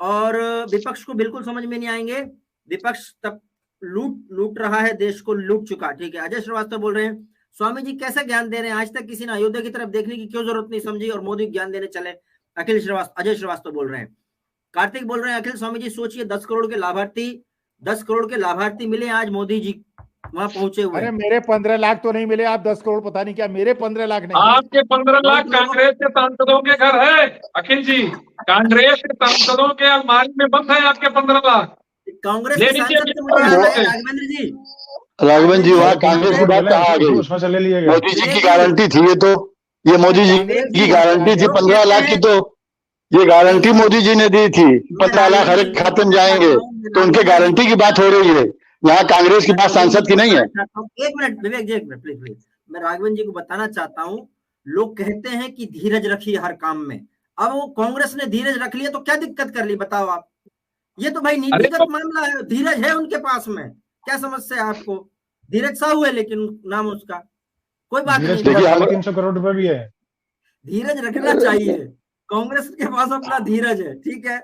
और विपक्ष को बिल्कुल समझ में नहीं आएंगे। विपक्ष तब लूट रहा है, देश को लूट चुका, ठीक है। अजय श्रीवास्तव बोल रहे हैं स्वामी जी कैसे ज्ञान दे रहे हैं, आज तक किसी ने अयोध्या की तरफ देखने की क्यों जरूरत नहीं समझी और मोदी ज्ञान देने चले। अजय श्रीवास्तव बोल रहे हैं। कार्तिक बोल रहे हैं अखिल स्वामी जी सोचिए 10 करोड़ के लाभार्थी मिले आज मोदी जी वहां पहुंचे हुए। अरे मेरे 15 लाख तो नहीं मिले, आप 10 करोड़ पता नहीं क्या, मेरे 15 लाख नहीं। आपके 15 लाख कांग्रेस के सांसदों के घर है अखिल जी, कांग्रेस के सांसदों के अलमारी में बंद है आपके 15 लाख। कांग्रेस ले के लीजिए सांसद से मुझे याद है राघवेंद्र जी, राघवेंद्र जी वहाँ कांग्रेस की बात कहाँ आ गई? उसमें से ले लिएगा। मोदी जी की गारंटी थी ये, तो ये मोदी जी की गारंटी थी 15 लाख की, तो ये गारंटी मोदी जी ने दी थी 15 लाख हर एक खाते में जाएंगे, तो उनके गारंटी की बात हो रही है, यहाँ कांग्रेस की बात सांसद की नहीं है। एक मिनट विवेक जी, एक मिनट प्लीज, मैं राघवेंद्र जी को बताना चाहता हूँ, लोग कहते हैं कि धीरज रखिए हर काम में, अब वो कांग्रेस ने धीरज रख लिया तो क्या दिक्कत कर ली बताओ आप? ये तो भाई नीतिगत मामला है, धीरज है उनके पास में, क्या समस्या है आपको? धीरज साहू है लेकिन नाम उसका, कोई बात नहीं, 300 करोड़ रुपए भी है, धीरज रखना चाहिए, कांग्रेस के पास अपना धीरज है, ठीक है।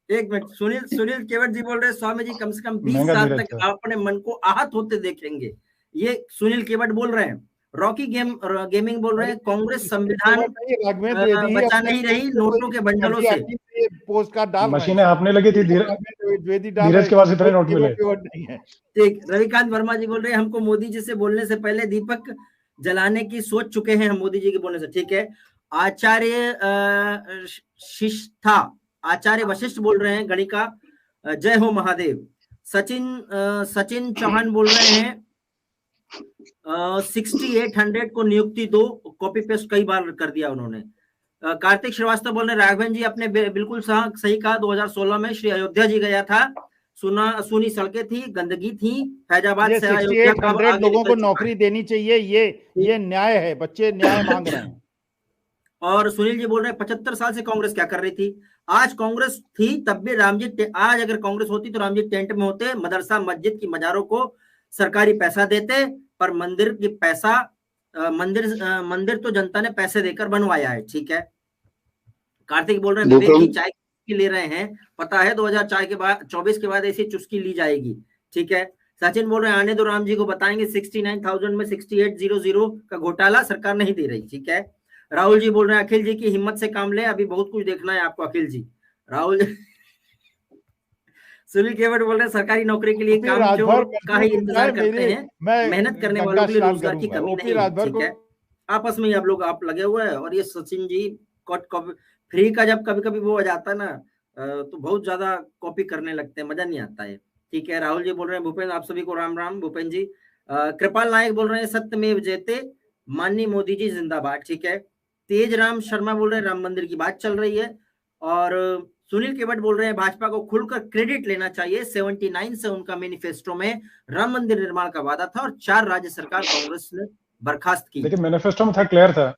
एक मिनट, सुनील केवट जी बोल रहे हैं स्वामी जी कम से कम 20 साल तक अपने मन को आहत होते देखेंगे, ये सुनील केवट बोल रहे हैं। रॉकी गेमिंग बोल रहे हैं कांग्रेस संविधान बचा नहीं रही नोटों के बंडलों से, पोस्ट कार्ड डाल मशीनें आपने लगी थी, धीरज के पास इतने नोट मिले। ठीक, रविकांत वर्मा जी बोल रहे हैं हमको मोदी जी से बोलने से पहले दीपक जलाने की सोच चुके हैं हम मोदी जी के बोलने से, ठीक है। आचार्य वशिष्ठ बोल रहे हैं गणिका जय हो महादेव। सचिन चौहान बोल रहे हैं 6800 को नियुक्ति दो, कॉपी पेस्ट कई बार कर दिया उन्होंने। कार्तिक श्रीवास्तव बोल रहे हैं राघवन जी आपने बिल्कुल सही कहा, 2016 में श्री अयोध्या जी गया था, सुनी सड़कें थी, गंदगी थी, फैजाबाद से अयोध्या 6800 लोगों को नौकरी देनी चाहिए, ये न्याय है, बच्चे न्याय मांग रहे हैं। और सुनील जी बोल रहे हैं 75 साल से कांग्रेस क्या कर रही थी? आज कांग्रेस थी तब भी रामजी, आज अगर कांग्रेस होती तो रामजी टेंट में होते, मदरसा मस्जिद की मजारों को सरकारी पैसा देते, पर मंदिर की पैसा मंदिर तो जनता ने पैसे देकर बनवाया है, ठीक है। कार्तिक बोल रहे हैं विवेक की चाय ले रहे हैं, पता है 2024 के बाद ऐसी चुस्की ली जाएगी, ठीक है। सचिन बोल रहे हैं आने दो राम जी को बताएंगे 69,000 में 6800 का घोटाला सरकार नहीं दे रही, ठीक है। राहुल जी बोल रहे हैं अखिल जी की हिम्मत से काम ले, अभी बहुत कुछ देखना है आपको अखिल जी। राहुल सुनील केवट बोल रहे हैं सरकारी नौकरी के लिए काम क्यों का ही इंतजार करते हैं, मेहनत करने वालों के लिए रोजगार की कमी नहीं है, ठीक है। आपस में आप लगे हुए हैं। और ये सचिन जी फ्री का जब कभी कभी वो आ जाता है ना तो बहुत ज्यादा कॉपी करने लगते हैं, मजा नहीं आता है, ठीक है। राहुल जी बोल रहे हैं भूपेंद्र आप सभी को राम राम भूपेंद्र जी। कृपाल नायक बोल रहे हैं सत्यमेव जयते, माननीय मोदी जी जिंदाबाद, ठीक है। तेज राम शर्मा बोल रहे हैं राम मंदिर की बात चल रही है। और सुनील केवट बोल रहे हैं भाजपा को खुलकर क्रेडिट लेना चाहिए, 79 से उनका मैनिफेस्टो में राम मंदिर निर्माण का वादा था और 4 राज्य सरकार कांग्रेस ने बर्खास्त की, लेकिन मैनिफेस्टो में था, क्लियर था।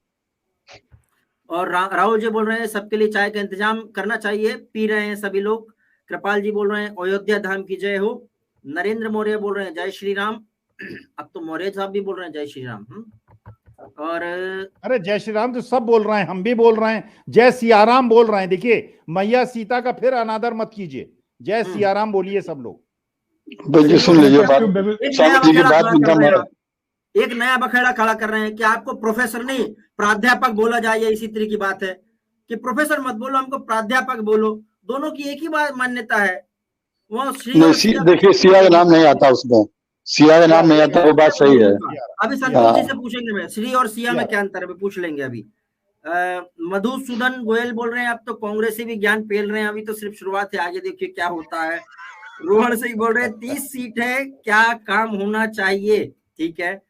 और राहुल जी बोल रहे हैं सबके लिए चाय का इंतजाम करना चाहिए, पी रहे हैं सभी लोग। कृपाल जी बोल रहे हैं अयोध्या धाम की जय हो। नरेंद्र मौर्य बोल रहे हैं जय श्री राम। अब तो मौर्य साहब भी बोल रहे हैं जय श्री राम। और अरे जय श्री राम तो सब बोल रहे हैं, हम भी बोल रहे हैं, जय सियाराम बोल रहे हैं। देखिए मैया सीता का फिर अनादर मत कीजिए, जय सियाराम बोलिए सब लोग। सुन लीजिए एक नया बखेड़ा खड़ा कर रहे हैं कि आपको प्रोफेसर नहीं प्राध्यापक बोला जाए, इसी तरह की बात है कि प्रोफेसर मत बोलो हमको प्राध्यापक बोलो, दोनों की एक ही बात मान्यता है। वो देखिए सिया का नाम नहीं आता उसमें, सिया का नाम नहीं आता, वो बात सही है। अभी संतोष जी से पूछेंगे, मैं श्री और सिया में क्या अंतर है पूछ लेंगे अभी। मधुसूदन गोयल बोल रहे हैं आप तो कांग्रेसी भी ज्ञान पेल रहे हैं, अभी तो सिर्फ शुरुआत है, आगे देखिए क्या होता है। रोहन सिंह बोल रहे हैं 30 सीट है, क्या काम होना चाहिए, ठीक है।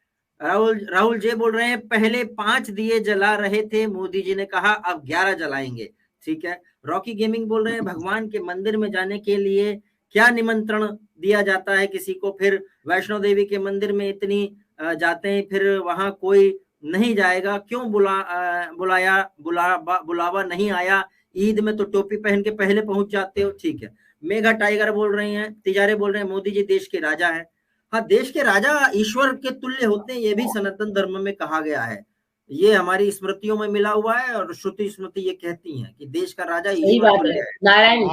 राहुल जे बोल रहे हैं पहले 5 दिए जला रहे थे, मोदी जी ने कहा अब 11 जलाएंगे, ठीक है। रॉकी गेमिंग बोल रहे हैं भगवान के मंदिर में जाने के लिए क्या निमंत्रण दिया जाता है किसी को, फिर वैष्णो देवी के मंदिर में इतनी जाते हैं, फिर वहां कोई नहीं जाएगा, क्यों बुलावा नहीं आया, ईद में तो टोपी पहन के पहले पहुंच जाते हो, ठीक है। मेगा टाइगर बोल रहे हैं, तिजारे बोल रहे हैं मोदी जी देश के राजा है। हाँ, देश के राजा ईश्वर के तुल्य होते हैं, ये भी सनातन धर्म में कहा गया है, ये हमारी स्मृतियों में मिला हुआ है और श्रुति स्मृति ये कहती है कि देश का राजा ईश्वर तुल्य है। नारायण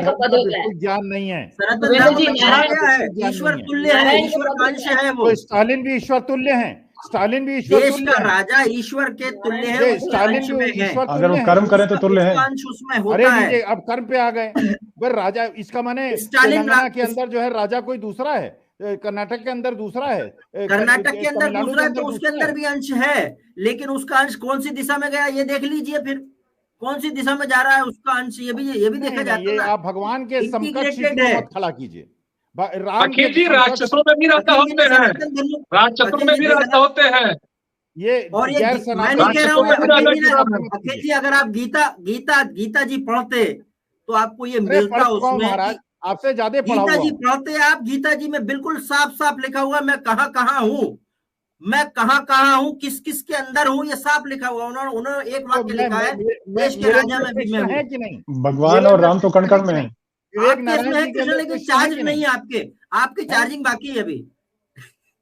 का पद होता है, ज्ञान नहीं है, सनातन धर्म में कहा गया है ईश्वर तुल्य है, ईश्वर का अंश है वो। स्टालिन भी ईश्वर तुल्य है, स्टालिन भी ईश्वर देश का राजा ईश्वर के तुल्य है, स्टालिन भी ईश्वर, अगर वो कर्म करें तो तुल्य है, अंश उसमें होता है। अब कर्म पे आ गए, पर राजा इसका माने तेलंगाना के अंदर जो है राजा कोई दूसरा है, कर्नाटक के अंदर दूसरा है, कर्नाटक के अंदर दूसरा है, तो उसके अंदर है। भी अंश है, लेकिन उसका अंश कौन सी दिशा में गया ये देख लीजिए, फिर कौन सी दिशा में जा रहा है उसका अंश, ये भी देखा जाता है ना। आप भगवान के समकक्ष है, मत खड़ा कीजिए। अखिल जी राक्षसों में भी रास्ता होते हैं, राक्षसों में भी रास्ता होते हैं। ये और ये मैं नहीं कह रहा हूँ अखिल जी, अगर आप गीता जी पढ़ते तो आपको ये मिलता उसमें। महाराज आपसे ज्यादा गीता जी पढ़ते आप, गीता जी में बिल्कुल साफ साफ लिखा हुआ मैं कहाँ हूँ, मैं कहाँ हूँ, किस किस के अंदर हूँ, ये साफ लिखा हुआ। उन्होंने एक वाक्य लिखा है, देश के राजा में भी मैं है कि नहीं। भगवान और राम तो कण कण में है। लेकिन चार्ज नहीं है आपकी चार्जिंग बाकी है अभी।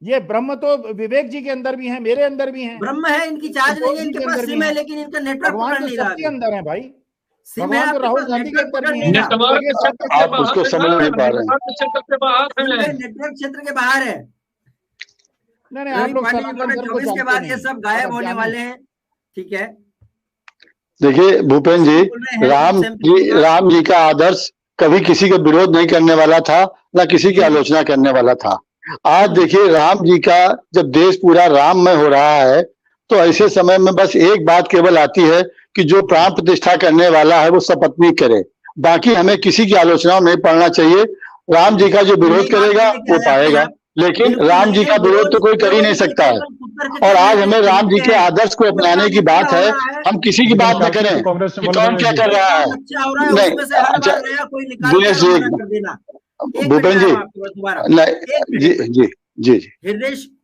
ये ब्रह्म तो विवेक जी के अंदर भी है, मेरे अंदर भी है। ब्रह्म है, इनकी चार्ज नहीं है, इनके पास सिम है, लेकिन इनका नेटवर्क पकड़ नहीं रहा। सबके अंदर है भाई, भगवान तो राहुल गांधी के अंदर भी है, आप उसको समझ नहीं पा रहे हैं, नेटवर्क क्षेत्र के बाहर है। नहीं आप लोग 24 के बाद ये सब गायब होने वाले हैं, ठीक है। देखिए भूपेन जी, राम जी का आदर्श कभी किसी का विरोध नहीं करने वाला था, ना किसी की आलोचना करने वाला था। आज देखिए राम जी का जब देश पूरा राममय हो रहा है, तो ऐसे समय में बस एक बात केवल आती है कि जो प्राण प्रतिष्ठा करने वाला है वो सपत्नीक करे। बाकी हमें किसी की आलोचना नहीं पड़ना चाहिए। राम जी का जो विरोध करेगा वो पाएगा, लेकिन राम जी का विरोध तो कोई कर ही नहीं सकता है। और आज हमें राम जी के आदर्श को अपनाने की बात है, हम किसी की बात न करें कि कौन क्या कर रहा है। नहीं, अच्छा दिनेश जी, भूपेन जी, नहीं जी जी जी जी।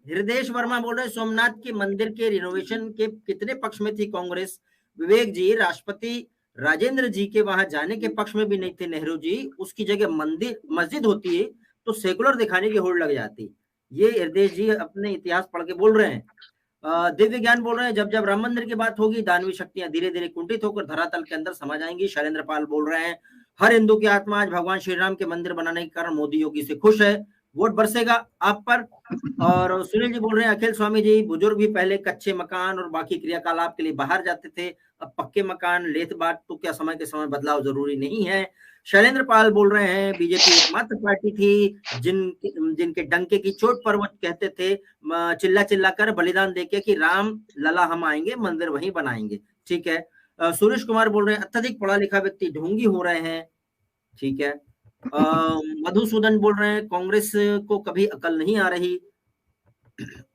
हृदय वर्मा बोल रहे सोमनाथ के मंदिर के रिनोवेशन के कितने पक्ष में थी कांग्रेस। विवेक जी, राष्ट्रपति राजेंद्र जी के वहां जाने के पक्ष में भी नहीं थे नेहरू जी। उसकी जगह मस्जिद होती है तो सेकुलर दिखाने की होड़ लग जाती। ये हृदय जी अपने इतिहास पढ़ के बोल रहे हैं। दिव्य ज्ञान बोल रहे हैं जब जब राम मंदिर की बात होगी दानवी शक्तियां धीरे धीरे कुंठित होकर धरातल के अंदर समा जाएंगी। शैलेंद्र पाल बोल रहे हैं हर हिंदू की आत्मा आज भगवान श्री राम के मंदिर बनाने के कारण मोदी योगी से खुश है, वोट बरसेगा आप पर। और सुनील जी बोल रहे हैं अखिल स्वामी जी, बुजुर्ग भी पहले कच्चे मकान और बाकी क्रियाकलाप के लिए बाहर जाते थे, अब पक्के मकान लेत बात तो क्या समय के समय बदलाव जरूरी नहीं है। शैलेंद्र पाल बोल रहे हैं बीजेपी एकमात्र पार्टी थी जिनके डंके की चोट पर वो कहते थे चिल्ला चिल्ला कर बलिदान देके कि राम लला हम आएंगे मंदिर वहीं बनाएंगे, ठीक है। सुरेश कुमार बोल रहे हैं अत्यधिक पढ़ा लिखा व्यक्ति ढोंगी हो रहे हैं, ठीक है। मधुसूदन बोल रहे हैं कांग्रेस को कभी अकल नहीं आ रही।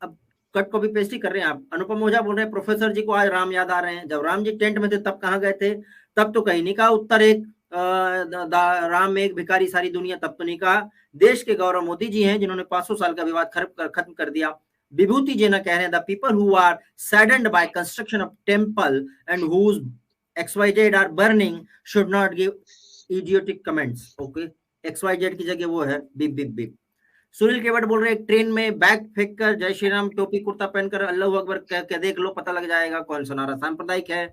अब कट कॉपी पेस्ट ही कर रहे हैं आप। अनुपम ओझा बोल रहे हैं प्रोफेसर जी को आज राम याद आ रहे हैं, जब राम जी टेंट में थे तब कहाँ गए थे, तब तो कहीं नहीं कहा उत्तर एक राम एक भिखारी सारी दुनिया, तब तो नहीं कहा। देश के गौरव मोदी जी हैं जिन्होंने 500 साल का विवाद खत्म कर दिया। विभूति जी ना कह रहे हैं the people who are saddened by construction of temple and whose XYZ are burning should not give idiotic comments. Okay, XYZ की जगह वो है beep beep beep. Sunil Kewat बोल रहे हैं ट्रेन में बैग फेंक कर जय श्री राम टोपी कुर्ता पहनकर अल्लाह अकबर कह देख लो, पता लग जाएगा कौन सुनारा सांप्रदायिक है।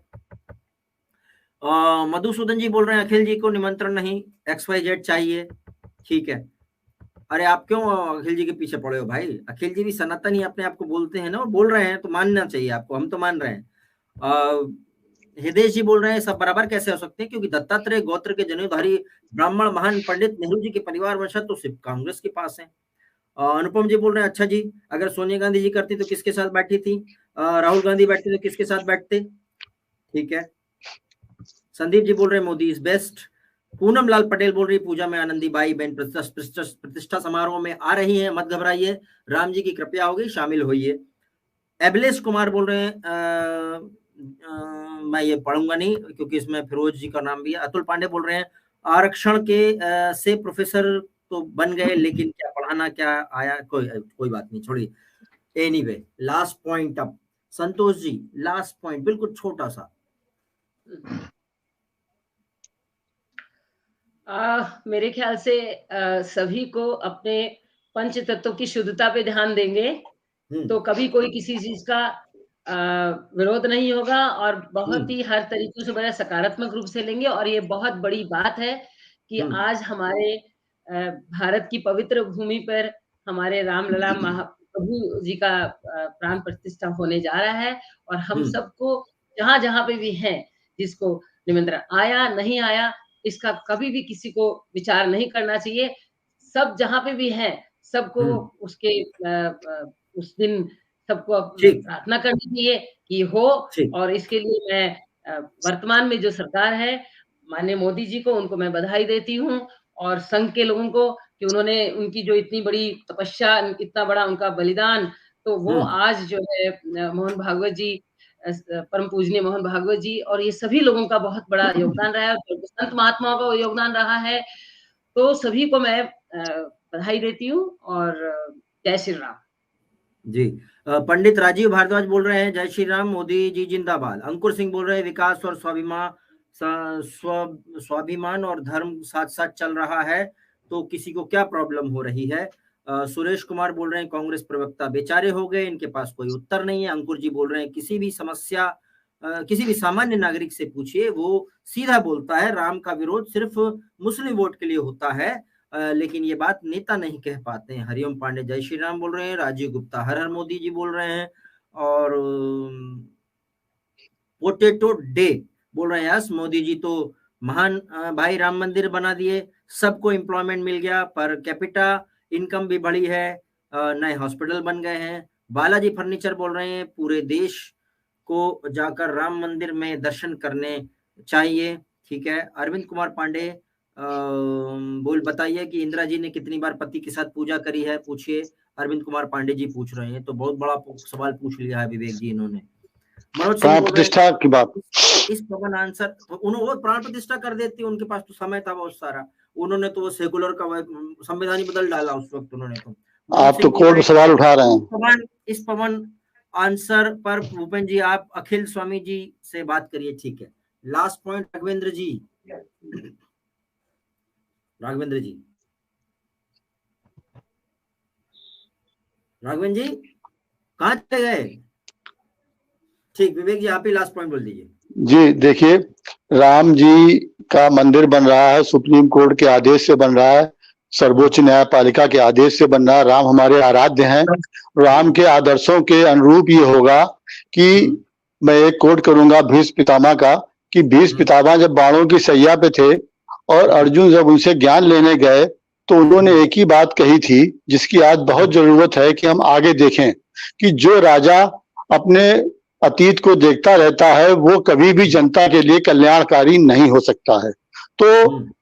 मधुसूदन जी बोल रहे हैं अखिल जी को निमंत्रण नहीं, XYZ चाहिए, ठीक है। अरे आप क्यों अखिल जी के पीछे पड़े हो भाई, अखिल जी भी सनातन ही अपने आप को बोलते हैं ना, वो बोल रहे हैं तो मानना चाहिए आपको, हम तो मान रहे हैं। हृदय जी बोल रहे हैं सब बराबर कैसे हो सकते हैं क्योंकि दत्तात्रेय गोत्र के जनेऊधारी ब्राह्मण महान पंडित नेहरू जी के परिवार वंशज तो सिर्फ कांग्रेस के पास है। अनुपम जी बोल रहे हैं अच्छा जी अगर सोनिया गांधी जी करती तो किसके साथ बैठी थी, राहुल गांधी बैठते तो किसके साथ बैठते, ठीक है। संदीप जी बोल रहे हैं मोदी इज बेस्ट। पूनम लाल पटेल बोल रही पूजा में आनंदीबाई बहन प्रतिष्ठा समारोह में आ रही हैं, मत घबराइए, राम जी की कृपया होगी, शामिल होइए। एबलेश कुमार बोल रहे हैं मैं ये पढ़ूंगा नहीं क्योंकि इसमें फिरोज जी का नाम भी है। अतुल पांडे बोल रहे हैं आरक्षण के से प्रोफेसर तो बन गए लेकिन क्या पढ़ाना क्या आया, कोई बात नहीं छोड़िए। एनीवे लास्ट पॉइंट अब संतोष जी, लास्ट पॉइंट बिल्कुल छोटा सा। मेरे ख्याल से सभी को अपने पंच तत्वों की शुद्धता पे ध्यान देंगे तो कभी कोई किसी चीज का विरोध नहीं होगा और बहुत ही हर तरीके से बड़ा सकारात्मक रूप से लेंगे। और ये बहुत बड़ी बात है कि आज हमारे भारत की पवित्र भूमि पर हमारे रामलला महाप्रभु जी का प्राण प्रतिष्ठा होने जा रहा है और हम सबको जहां जहां पे भी हैं जिसको निमंत्रण आया नहीं आया इसका कभी भी किसी को विचार नहीं करना चाहिए। सब जहां पे भी हैं सबको उसके उस दिन सबको प्रार्थना करनी चाहिए कि हो। और इसके लिए मैं वर्तमान में जो सरकार है, माननीय मोदी जी को, उनको मैं बधाई देती हूँ, और संघ के लोगों को कि उन्होंने उनकी जो इतनी बड़ी तपस्या, इतना बड़ा उनका बलिदान, तो वो आज जो है मोहन भागवत जी, परम पूजनीय मोहन भागवत जी और ये सभी लोगों का बहुत बड़ा योगदान रहा है, संत महात्माओं का योगदान रहा है। तो सभी को मैं बधाई देती हूँ और जय श्री राम। जी, पंडित राजीव भारद्वाज बोल रहे हैं जय श्री राम, मोदी जी जिंदाबाद। अंकुर सिंह बोल रहे हैं विकास और स्वाभिमान और धर्म साथ साथ चल रहा है, तो किसी को क्या प्रॉब्लम हो रही है। सुरेश कुमार बोल रहे हैं कांग्रेस प्रवक्ता बेचारे हो गए, इनके पास कोई उत्तर नहीं है। अंकुर जी बोल रहे हैं किसी भी समस्या किसी भी सामान्य नागरिक से पूछिए, वो सीधा बोलता है राम का विरोध सिर्फ मुस्लिम वोट के लिए होता है, लेकिन ये बात नेता नहीं कह पाते हैं। हरिओम पांडे जय श्री राम बोल रहे हैं। राजीव गुप्ता हर हर मोदी जी बोल रहे हैं। और पोटेटो डे बोल रहे हैं यस, मोदी जी तो महान भाई, राम मंदिर बना दिए, सबको एम्प्लॉयमेंट मिल गया, पर कैपिटा इनकम भी बढ़ी है, नए हॉस्पिटल बन गए हैं। बालाजी फर्नीचर बोल रहे हैं पूरे देश को जाकर राम मंदिर में दर्शन करने चाहिए। ठीक है। अरविंद कुमार पांडे बोल बताइए कि इंदिरा जी ने कितनी बार पति के साथ पूजा करी है, पूछिए। अरविंद कुमार पांडे जी पूछ रहे हैं, तो बहुत बड़ा सवाल पूछ लिया है विवेक जी इन्होंने। मनोज सिंह प्रतिष्ठा की बात, इस पवन आंसर तो उन्होंने प्राण प्रतिष्ठा कर देती, उनके पास तो समय था बहुत सारा, उन्होंने तो वो सेकुलर का संविधान ही बदल डाला उस वक्त उन्होंने। तो आप तो कोर्ट सवाल उठा रहे हैं। इस पवन आंसर पर भूपेन जी आप अखिल स्वामी जी से बात करिए। ठीक है। लास्ट पॉइंट राघवेंद्र जी। राघवेंद्र जी, राघवेंद्र जी कहाँ चले गए? ठीक, विवेक जी आप ही लास्ट पॉइंट बोल दीजिए। जी देखिए, राम जी का मंदिर बन रहा है, सुप्रीम कोर्ट के आदेश से बन रहा है, सर्वोच्च न्यायपालिका के आदेश से बन रहा है। राम हमारे आराध्य हैं। राम के आदर्शों के अनुरूप ये होगा कि मैं एक कोट करूंगा भीष्म पितामह का, कि भीष्म पितामह जब बाणों की सैया पे थे और अर्जुन जब उनसे ज्ञान लेने गए, तो उन्होंने एक ही बात कही थी जिसकी आज बहुत जरूरत है कि हम आगे देखें, कि जो राजा अपने अतीत को देखता रहता है वो कभी भी जनता के लिए कल्याणकारी नहीं हो सकता है। तो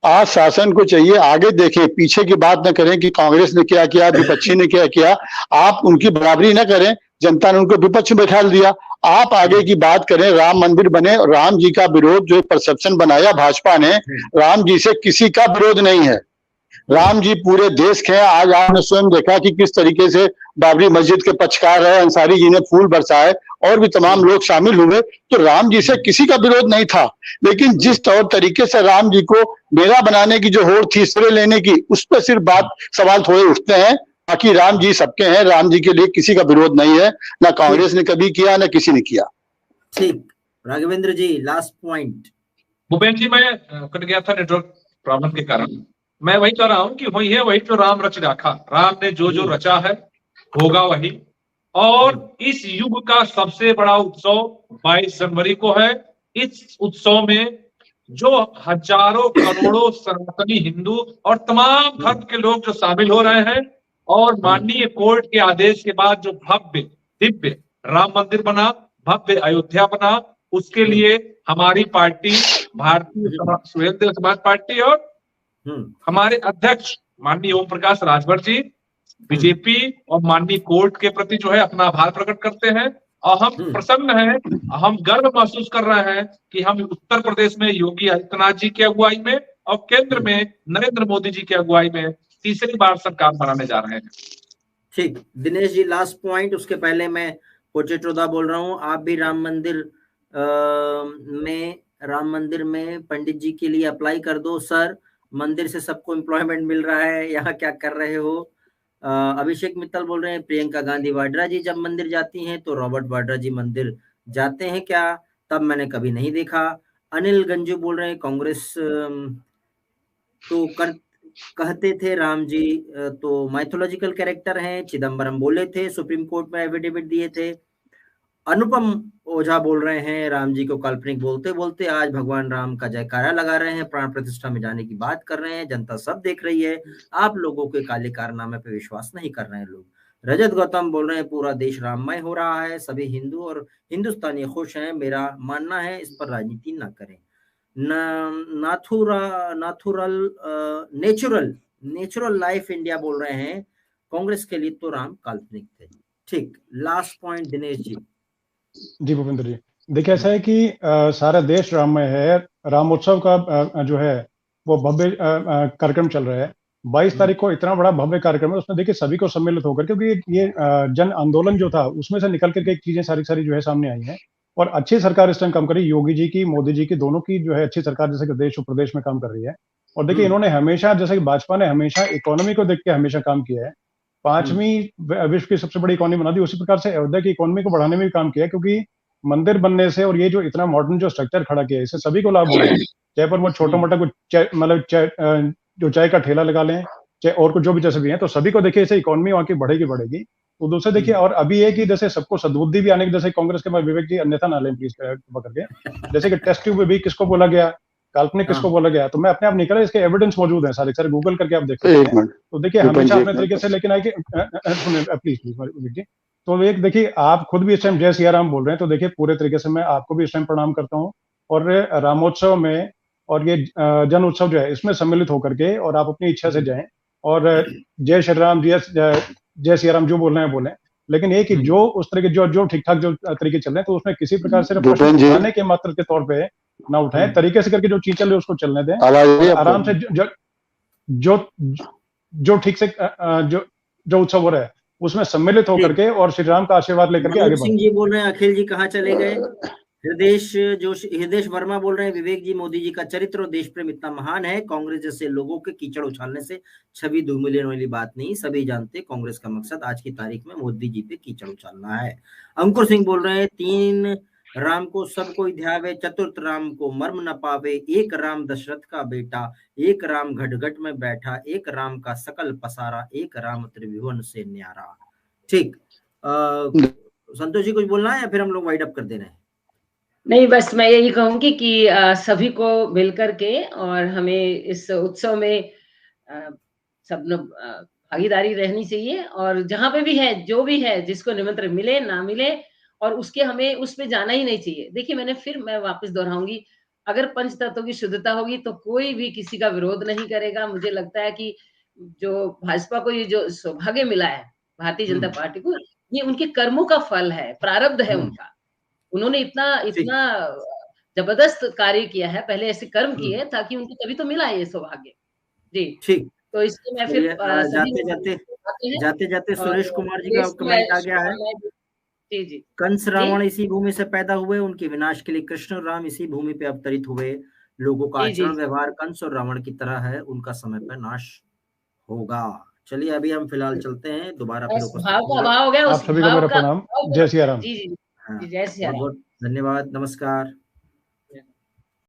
आज शासन को चाहिए आगे देखें, पीछे की बात न करें कि कांग्रेस ने क्या किया, विपक्षी ने क्या किया। आप उनकी बराबरी न करें, जनता ने उनको विपक्ष में बैठा दिया। आप आगे की बात करें, राम मंदिर बने। राम जी का विरोध जो परसेप्शन बनाया भाजपा ने, राम जी से किसी का विरोध नहीं है। राम जी पूरे देश के हैं। आज आपने स्वयं देखा कि किस तरीके से बाबरी मस्जिद के पक्षकार है, अंसारी जी ने फूल बरसाए और भी तमाम लोग शामिल हुए। तो राम जी से किसी का विरोध नहीं था, लेकिन जिस तौर तरीके से राम जी को मेरा बनाने की जो होड़ थी, श्रेय लेने की, उस पर सिर्फ बात सवाल थोड़े उठते हैं। बाकी राम जी सबके हैं, राम जी के लिए किसी का विरोध नहीं है, ना कांग्रेस ने कभी किया ना किसी ने किया। ठीक, राघवेंद्र जी लास्ट पॉइंट। भूपेन जी मैं कट गया था नेटवर्क प्रॉब्लम के कारण। मैं वही कह रहा हूं कि वही है वही जो राम रच राखा, राम ने जो जो रचा है होगा वही। और इस युग का सबसे बड़ा उत्सव 22 जनवरी को है। इस उत्सव में जो हजारों करोड़ों सनातनी हिंदू और तमाम धर्म के लोग जो शामिल हो रहे हैं, और माननीय कोर्ट के आदेश के बाद जो भव्य दिव्य राम मंदिर बना, भव्य अयोध्या बना, उसके लिए हमारी पार्टी भारतीय स्वतंत्र समाज पार्टी और हमारे अध्यक्ष माननीय ओम प्रकाश राजभर जी, बीजेपी और माननीय कोर्ट के प्रति जो है अपना आभार प्रकट करते हैं। और हम प्रसन्न हैं, हम गर्व महसूस कर रहे हैं कि हम उत्तर प्रदेश में योगी आदित्यनाथ जी की अगुवाई में और केंद्र में नरेंद्र मोदी जी की अगुवाई में तीसरी बार सरकार बनाने जा रहे हैं। ठीक, दिनेश जी लास्ट पॉइंट। उसके पहले मैं पोटेटोदा बोल रहा हूँ, आप भी राम मंदिर में पंडित जी के लिए अप्लाई कर दो सर, मंदिर से सबको एम्प्लॉयमेंट मिल रहा है, यहाँ क्या कर रहे हो। अभिषेक मित्तल बोल रहे हैं प्रियंका गांधी वाड्रा जी जब मंदिर जाती हैं तो रॉबर्ट वाड्रा जी मंदिर जाते हैं क्या? तब मैंने कभी नहीं देखा। अनिल गंजू बोल रहे हैं कांग्रेस तो कहते थे राम जी तो माइथोलॉजिकल कैरेक्टर हैं, चिदम्बरम बोले थे, सुप्रीम कोर्ट में एफिडेविट दिए थे। अनुपम ओझा बोल रहे हैं राम जी को काल्पनिक बोलते बोलते आज भगवान राम का जयकारा लगा रहे हैं, प्राण प्रतिष्ठा में जाने की बात कर रहे हैं, जनता सब देख रही है, आप लोगों के काले कारनामे पे विश्वास नहीं कर रहे हैं लोग। रजत गौतम बोल रहे हैं पूरा देश राममय हो रहा है, सभी हिंदू और हिंदुस्तानी खुश हैं, मेरा मानना है इस पर राजनीति ना करें। नेचुरल लाइफ इंडिया बोल रहे हैं कांग्रेस के लिए तो राम काल्पनिक थे। ठीक, लास्ट पॉइंट दिनेश जी। जी भूपेंद्र जी, देखिए ऐसा है कि सारा देश राममय है, रामोत्सव का जो है वो भव्य कार्यक्रम चल रहा है। 22 तारीख को इतना बड़ा भव्य कार्यक्रम है, उसमें देखिए सभी को सम्मिलित होकर, क्योंकि ये जन आंदोलन जो था उसमें से निकल करके चीजें सारी जो है सामने आई हैं, और अच्छी सरकार इस टाइम काम कर रही है, योगी जी की, मोदी जी की, दोनों की जो है अच्छी सरकार जैसे कि देश और प्रदेश में काम कर रही है। और देखिए इन्होंने हमेशा, जैसे कि भाजपा ने हमेशा इकोनॉमी को देख के हमेशा काम किया है, 5वीं विश्व की सबसे बड़ी इकोनॉमी बना दी, उसी प्रकार से अयोध्या की इकोनॉमी को बढ़ाने में भी काम किया है, क्योंकि मंदिर बनने से और ये जो इतना मॉडर्न जो स्ट्रक्चर खड़ा किया है, इससे सभी को लाभ होगा। चाहे पर वो छोटा मोटा कुछ मतलब जो चाय का ठेला लगा लें, चाहे और कुछ जो भी जैसे भी है, तो सभी को देखिए इससे इकोनॉमी वहां की बढ़ेगी। तो दूसरे देखिए, और अभी है कि जैसे सबको सद्बुद्धि भी आने की, जैसे कांग्रेस के विवेक जी अन्यथा ना लें प्लीज पकड़ के, जैसे कि टेस्ट ट्यूब भी किसको बोला गया, काल्पनिक किसको बोला गया, तो मैं अपने आप निकला, इसके एविडेंस मौजूद है सारे गूगल करके आप देख सकते हैं। तो देखिए हमेशा अपने तरीके से, लेकिन आए कि प्लीज तो एक देखिए आप खुद भी इस टाइम जय सिया राम बोल रहे हैं, तो देखिए पूरे तरीके से मैं आपको भी इस टाइम प्रणाम करता हूँ, और रामोत्सव में और ये जन उत्सव जो है इसमें सम्मिलित होकर के, और आप अपनी इच्छा से जाएं, और जय श्री राम, जय सिया राम जो बोल रहे हैं बोले, लेकिन ये कि जो उस तरह के जो ठीक ठाक जो तरीके चल रहे हैं, तो उसमें किसी प्रकार से प्रश्न उठाने के मात्र के तौर पे ना उठाएं, तरीके से करके जो चीज चल रही है उसको चलने दें, आराम से जो ठीक से जो उत्सव हो रहा है उसमें सम्मिलित होकर के और श्री राम का आशीर्वाद लेकर के आगे बढ़ें। सिंह जी बोल रहे हैं अखिल जी कहाँ चले गए। हृदय वर्मा बोल रहे हैं विवेक जी, मोदी जी का चरित्र और देश प्रेम इतना महान है, कांग्रेस जैसे लोगों के कीचड़ उछालने से छवि धूमिल वाली बात नहीं, सभी जानते कांग्रेस का मकसद आज की तारीख में मोदी जी पे कीचड़ उछालना है। अंकुर सिंह बोल रहे हैं 3 राम को सब कोई ध्यावे, चतुर्थ राम को मर्म न पावे, एक राम दशरथ का बेटा, एक राम घटघट में बैठा, एक राम का सकल पसारा, एक राम त्रिभुवन से न्यारा। ठीक, संतोष जी कुछ बोलना है या फिर हम लोग वाइड अप कर दे रहे हैं? नहीं, बस मैं यही कहूंगी कि सभी को मिलकर के और हमें इस उत्सव में सब लोग भागीदारी रहनी चाहिए, और जहां पे भी है, जो भी है, जिसको निमंत्रण मिले ना मिले, और उसके हमें उस पे जाना ही नहीं चाहिए। देखिए मैं वापस दोहराऊंगी, अगर पंच तत्वों की शुद्धता होगी तो कोई भी किसी का विरोध नहीं करेगा। मुझे लगता है कि जो भाजपा को ये जो सौभाग्य मिला है, भारतीय जनता पार्टी को, ये उनके कर्मों का फल है, प्रारब्ध है उनका। उन्होंने इतना जबरदस्त कार्य किया है, पहले ऐसे कर्म किए ताकि उनको तभी तो मिला है ये सौभाग्य। जी ठीक, तो इसलिए मैं फिर जाते जाते सुरेश कुमार जी का कमेंट आ गया है। जी कंस रावण इसी भूमि से पैदा हुए, उनके विनाश के लिए कृष्ण और राम इसी भूमि पे अवतरित हुए। लोगों का आचरण व्यवहार कंस और रावण की तरह है, उनका समय पर नाश होगा। चलिए अभी हम फिलहाल चलते हैं, दोबारा फिर भाव का अभाव हो गया, आप सभी को मेरा प्रणाम, जय सिया राम। जी जय सिया राम, बहुत धन्यवाद, नमस्कार।